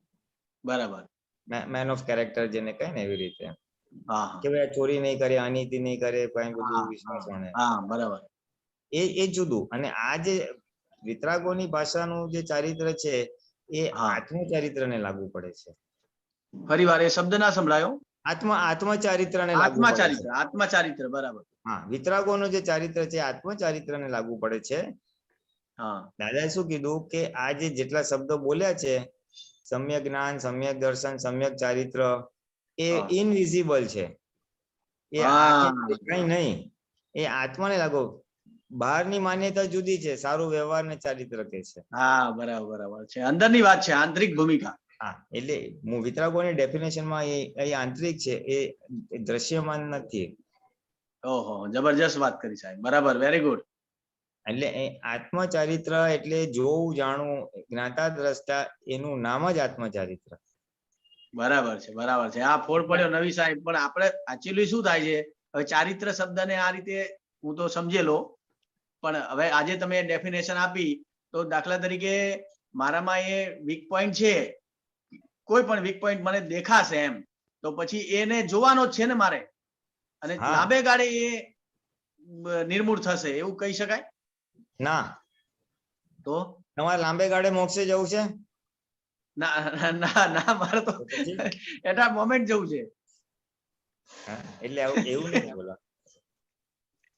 બરાબર. મેન ઓફ કેરેક્ટર જેને કહે ને એવી રીતે હા. કે ભાઈ ચોરી નહીં કરે, અનીતિ નહીં કરે, કઈ બધું વિશ્વાસ. હા, બરાબર. એ જુદું. અને આ જે વિતરાગોની ભાષાનું જે ચારિત્ર છે એ આત્મચારિત્રને લાગુ પડે છે. ફરી વાર એ શબ્દ ના સંભળાયો. આત્મચારિત્રને લાગુ પડે છે. આત્મચારિત્ર, બરાબર. હા, વિતરાગોનું જે ચારિત્ર છે આત્મચારિત્રને લાગુ પડે છે. હા. દાદાએ શું કીધું કે આ જે જેટલા શબ્દો બોલ્યા છે, સમ્યક જ્ઞાન, સમ્યક દર્શન, સમ્યક ચારિત્ર, એ ઇનવિઝિબલ છે. એ કઈ નહીં, એ આત્માને લાગુ. બહારની માન્યતા જુદી છે, સારું વ્યવહાર ને ચારિત્ર કે છે. હા, બરાબર, બરાબર છે. અંદરની વાત છે, આંતરિક ભૂમિકા. હા, એટલે વિતરાગોની ડેફિનેશનમાં એ આંતરિક છે, એ દ્રશ્યમાન નથી. ઓહો, જબરજસ્ત વાત કરી સાહેબ. બરાબર, વેરી ગુડ. એટલે આત્મચારિત્ર એટલે જોવું, જાણવું, જ્ઞાતા દ્રષ્ટા, એનું નામ જ આત્મચારિત્ર. બરાબર છે, બરાબર છે. આ ફોડ પડ્યો નવી સાહેબ. પણ આપણે એકચ્યુઅલી શું થાય છે, હવે ચારિત્ર શબ્દને આ રીતે હું તો સમજેલો, પણ હવે આજે તમે ડેફિનેશન આપી તો દાખલા તરીકે મારામાં એ વીક પોઈન્ટ છે, કોઈ પણ વીક પોઈન્ટ મને દેખાશે એમ, તો પછી એને જોવાનો જ છે ને મારે, અને લાંબે ગાળે એ નિર્મૂળ થશે એવું કહી શકાય? ના. તો તમારે લાંબે ગાળે મોક્ષે જવું છે? ના ના ના, મારે તો એટા મોમેન્ટ જવું છે. એટલે એવું નહીં બોલા.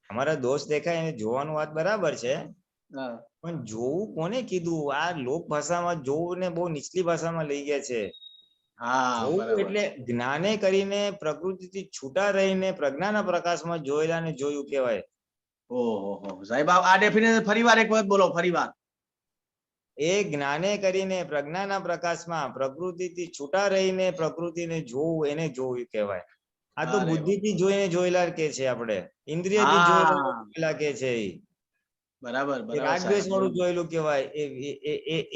અમારા દોસ્ત દેખાય એને જોવાનું વાત બરાબર છે, પણ જોવું કોને કીધું? આ લોક ભાષામાં જોવું ને બહુ નીચલી ભાષામાં લઈ ગયા છે. જોવું એટલે જ્ઞાને કરીને પ્રકૃતિથી છૂટા રહીને પ્રજ્ઞાના પ્રકાશમાં જોયેલા ને જોયું કહેવાય. ઓહો સાહેબ, આ ડેફિનેશન ફરીવાર એક વખત બોલો, ફરીવાર. એ જ્ઞાને કરીને પ્રજ્ઞાના પ્રકાશમાં પ્રકૃતિથી છૂટા રહીને પ્રકૃતિને જોવું, એને જોવું કહેવાય. આ તો બુદ્ધિથી જોઈને જોયેલા કે છે, આપણે ઇન્દ્રિયથી જોયેલા કે છે. બરાબર, રાગદ્વેષ વાળું જોયેલું કહેવાય.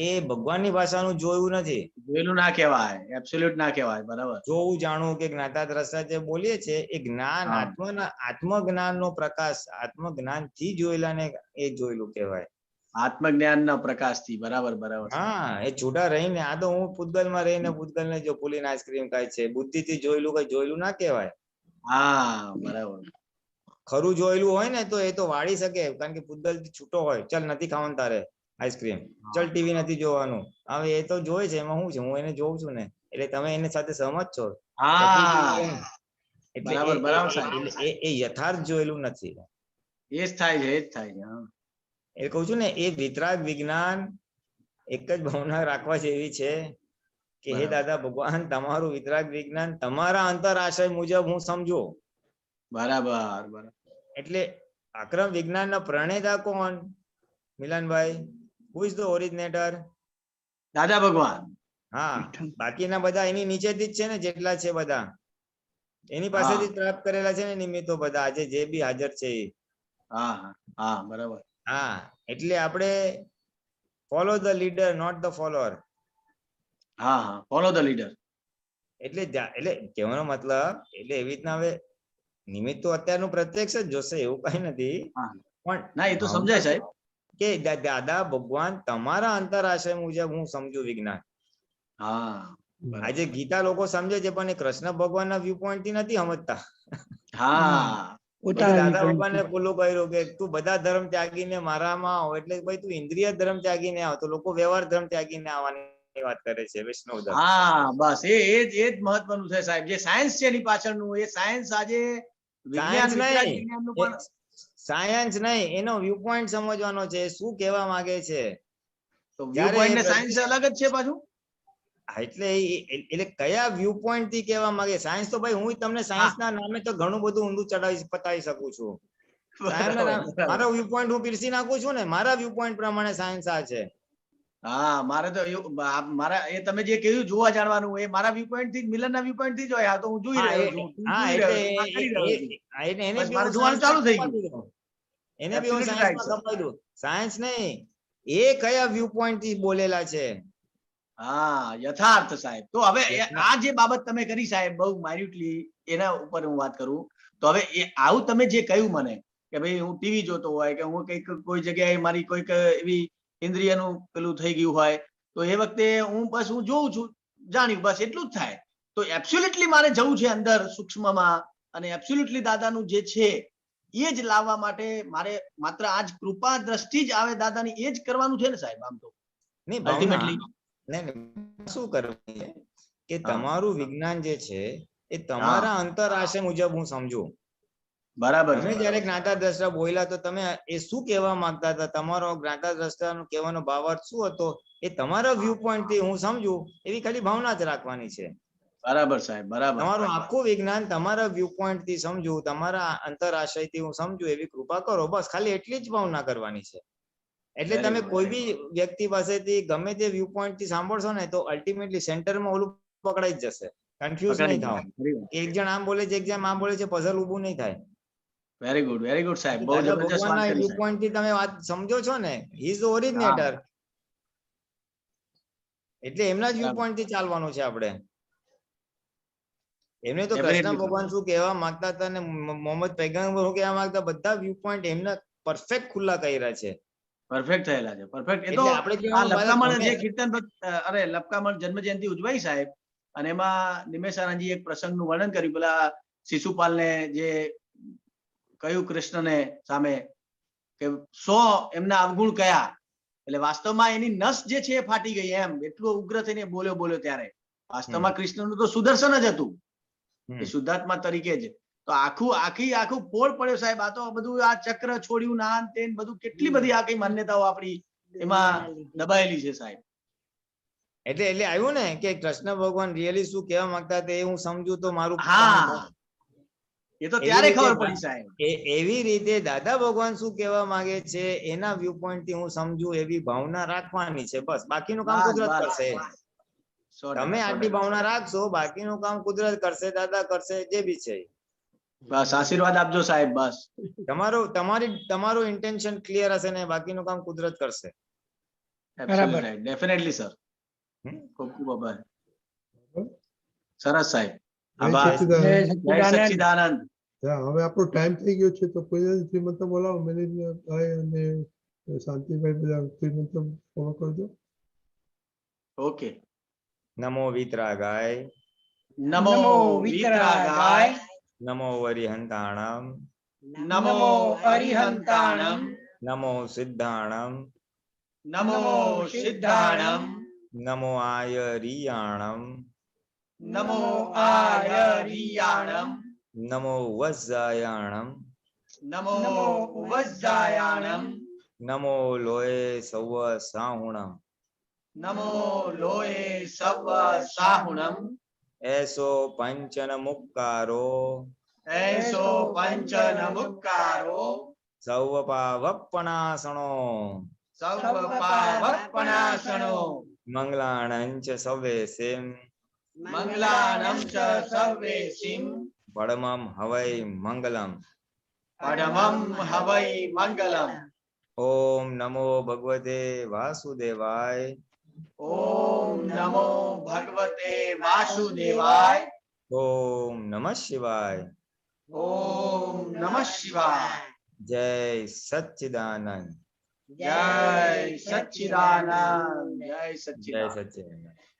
એ ભગવાનની ભાષાનું જોયું નથી. જોયેલું ના કહેવાય, એબ્સોલ્યુટ ના કહેવાય. બરાબર. જોવું, જાણવું કે જ્ઞાતા દ્રષ્ટા જે બોલીએ છે એ જ્ઞાન, આત્મજ્ઞાનનો પ્રકાશ, આત્મજ્ઞાનથી જોયેલા ને એ જોયેલું કહેવાય. આત્મજ્ઞાનના પ્રકાશથી. બરાબર, બરાબર. હા, એ છૂટા રહીને. આ તો હું પૂતગલમાં રહીને પૂતગલને જો ફૂલીને આઈસ્ક્રીમ ખાય છે, બુદ્ધિથી જોયેલું કઈ જોયેલું ના કહેવાય. હા, બરાબર. ખરું જોયેલું હોય ને તો એ તો વાળી શકે, કારણ કે પૂતગલથી છૂટો હોય. ચાલ નથી ખાવાનું તારે આઈસ્ક્રીમ, ચાલ ટીવી નથી જોવાનું. હવે એ તો જોઈ છે, એમાં શું છે? હું એને જોઉં છું ને, એટલે તમે એની સાથે સહમત છો. એટલે બરાબર બરાબર સાહેબ, એ યથાર્થ જોયેલું નથી. એ જ થાય છે, એ જ થાય છે. હા. એ કહું છું ને, એ વિતરાગ વિજ્ઞાન એક જ ભાવના રાખવા જેવી છે કે હે બરાબર. દાદા ભગવાન, તમારું વિતરાગ વિજ્ઞાન તમારા અંતર આશય મુજબ હું સમજુ. બરાબર બરાબર. એટલે અક્રમ વિજ્ઞાનના પ્રણેતા કોણ? મિલનભાઈ, હુ ઇઝ ધ ઓરિજિનેટર? દાદા ભગવાન. હા, બાકીના બધા એની નીચેથી જ છે ને, જેટલા છે બધા એની પાસેથી જ પ્રાપ્ત કરેલા છે ને નિમિત્તો બધા, આજે જે બી હાજર છે એ. હા હા હા, બરાબર. હા, એટલે આપણે follow the leader, not the follower. હા હા, ફોલો ધ લીડર. એટલે કહેવાનો મતલબ, એટલે એવી રીતના હવે નિમિત્ત તો અત્યારનું પ્રત્યક્ષ જ જોશે, એવું કઈ નથી. પણ ના, એ તો સમજાય સાહેબ કે દાદા ભગવાન તમારા અંતર આશય મુજબ હું સમજુ વિજ્ઞાન. હા, આજે ગીતા લોકો સમજે છે, પણ એ કૃષ્ણ ભગવાનના વ્યૂ પોઈન્ટ થી નથી સમજતા. હા, દાદા ભગવાને પેલું કહ્યું કે તું બધા ધર્મ ત્યાગીને મારામાં આવ, એટલે ભાઈ તું ઇન્દ્રિય ધર્મ ત્યાગીને આવ. તો લોકો વ્યવહાર ધર્મ ત્યાગીને આવવાની વાત કરે છે, વૈષ્ણવ ધર્મ. હા, બસ એ જ મહત્વનું છે સાહેબ. જે સાયન્સ છે એની પાછળનું, એ સાયન્સ આજે વિજ્ઞાન, વિતરાગ વિજ્ઞાનનું પણ સાયન્સ નહીં, એનો વ્યૂ પોઈન્ટ સમજવાનો છે, શું કહેવા માંગે છે. તો વ્યૂ પોઈન્ટ ને સાયન્સ અલગ જ છે પાછું. એટલે કયા વ્યૂ પોઈન્ટ થી કહેવા માંગે? સાયન્સ તો ભાઈ હું તમને સાયન્સ ના નામે તો ઘણું બધું ઊંધું પતાવી શકું છું. મારો વ્યૂ પોઈન્ટ હું પીરસી નાખું છું ને, મારા વ્યૂ પોઈન્ટ પ્રમાણે સાયન્સ આ છે. હા, મારે તો મારા એ તમે જે કહ્યું જોવા જાણવાનું, એ મારા વ્યૂ પોઈન્ટ થી, મિલન ના વ્યૂ પોઈન્ટ થી જ હોય. આ તો હું જોઈ રહ્યો છું, મારે જોવાનું ચાલુ થઈ ગયું. એને બી હું સાયન્સમાં કપાઈ દઉં. સાયન્સ નહીં, એ કયા વ્યૂ પોઈન્ટ થી બોલેલા છે. હા, યથાર્થ સાહેબ. તો હવે આ જે બાબત તમે કરી સાહેબ, બહુ માઇન્યુટલી એના ઉપર હું વાત કરું તો, હવે આવું તમે જે કહ્યું મને કે ભાઈ હું ટીવી જોતો હોય કે હું કઈક કોઈ જગ્યાએ મારી કોઈક એવી ઇન્દ્રિયનું પેલું થઈ ગયું હોય, તો એ વખતે હું બસ હું જોઉં છું, જાણ્યું, બસ એટલું જ થાય. તો એબ્સોલ્યુટલી મારે જવું છે અંદર સૂક્ષ્મમાં, અને એબ્સોલ્યુટલી દાદાનું જે છે એ જ લાવવા માટે મારે માત્ર આજ કૃપા દ્રષ્ટિ જ આવે દાદાની, એ જ કરવાનું છે ને સાહેબ. આમ તો અલ્ટિમેટલી શું કરવું કે તમારું વિજ્ઞાન જે છે એ તમારા અંતર આશય મુજબ હું સમજુ. બરાબર. તમે જયારે જ્ઞાતા દ્રષ્ટા બોલ્યા તો તમે એ શું કહેવા માંગતા હતા? તમારો જ્ઞાતા દ્રષ્ટાનો કહેવાનો ભાવાર્થ શું હતો? એ તમારા વ્યૂ પોઈન્ટ થી હું સમજુ, એવી ખાલી ભાવના જ રાખવાની છે. બરાબર સાહેબ, બરાબર. તમારું આખું વિજ્ઞાન તમારા વ્યૂ પોઈન્ટ થી સમજુ, તમારા અંતર આશય થી હું સમજુ, એવી કૃપા કરો. બસ ખાલી એટલી જ ભાવના કરવાની છે. એટલે તમે કોઈ બી વ્યક્તિ પાસેથી ગમે તે વ્યૂ પોઈન્ટ થી સાંભળશો ને, તો અલ્ટિમેટલી સેન્ટરમાં ઓલું પકડાઈ જ જશે. કન્ફ્યુઝ નહીં થાવ. એક જણ આમ બોલે છે, એક જણ આમ બોલે છે, પઝલ ઊભું નહીં થાય. વેરી ગુડ સાહેબ. બહુ દાદા જબરદસ્ત વાત ભગવાનના કરી વ્યૂ પોઈન્ટ થી તમે વાત સમજો છો ને, હી ઇઝ ધ ઓરિજિનેટર. એટલે એમના જ વ્યૂ પોઈન્ટ થી ચાલવાનું છે આપણે. એમને તો કૃષ્ણ ભગવાન શું કહેવા માંગતા હતા ને મોહમ્મદ પૈગંબર શું કહેવા માંગતા, બધા વ્યૂ પોઈન્ટ એમના પરફેક્ટ ખુલ્લા કર્યા છે. પરફેક્ટ થયેલા છે, પરફેક્ટ. એ તો આ લપકામણ જે કીર્તન, અરે લપકામણ જન્મ જયંતિ ઉજવાઈ સાહેબ, અને એમાં નિમેશાનંદજી એક પ્રસંગનું વર્ણન કર્યું. પેલા શિશુપાલને જે કહ્યું કૃષ્ણને સામે કે 100 એમના અવગુણ કયા, એટલે વાસ્તવમાં એની નસ જે છે એ ફાટી ગઈ. એમ એટલું ઉગ્ર થઈને બોલ્યો ત્યારે. વાસ્તવમાં કૃષ્ણનું તો સુદર્શન જ હતું, એ શુદ્ધાત્મા તરીકે જ. તો આખું ફોડ પડ્યો સાહેબ. આ તો બધું આ ચક્ર છોડ્યું, નાન તેન બધું, કેટલી બધી આ કઈ માન્યતાઓ આપણી એમાં દબાયેલી છે સાહેબ. એટલે આવ્યું ને કે કૃષ્ણ ભગવાન રિયલી શું કહેવા માંગતા હતા, એ હું સમજુ તો મારું. એ તો ત્યારે ખબર પડી સાહેબ. એવી રીતે દાદા ભગવાન શું કહેવા માંગે છે એના વ્યૂ પોઈન્ટ થી હું સમજુ, એવી ભાવના રાખવાની છે. બસ બાકીનું કામ કુદરત કરશે. તમે આટલી ભાવના રાખશો, બાકીનું કામ કુદરત કરશે, દાદા કરશે, જે બી છે. બસ આશીર્વાદ આપજો સાહેબ. બસ તમારું ઇન્ટેન્શન ક્લિયર હશે ને, બાકીનું કામ કુદરત કરશે. Definitely sir. ખૂબ ખૂબ આભાર. સરસ સાહેબ. આભાર. જય સચ્ચિદાનંદ. હવે આપણો ટાઈમ થઈ ગયો છે, તો કોઈ શ્રીમંત બોલાવો, મેનેજભાઈ અને શાંતિભાઈ, બધા શ્રીમંત ફોલો કરજો. ઓકે. નમો વિતરાગાય, નમો વિતરાગાય, નમો અરિહંતાણમ, નમો અરિહંતાણમ, નમો સિદ્ધાણમ, નમો સિદ્ધાણમ, નમો આયરિયાણમ, નમો આયરિયાણમ, नमो वज्रायाणम नमो वज्रायाणम नमो लोये सव साहुणम नमो लोये सव साहुणम ऐसो पंचन मुक्कारो ऐसो पंचन मुक्कारो सौवपावपनासनो सवपावपनासनो मंगलाणं च सवेसिं मंगलानं च सर्वेसिं परमं हवै मंगलम परमं हवै मंगलम। ओम नमो भगवते वासुदेवाय ओम नमो भगवते वासुदेवाय ओम नमः शिवाय ओम नमः शिवाय। जय सच्चिदानंद जय सच्चिदानंद जय जय सच्चिदानंद। सच्चिदानंद।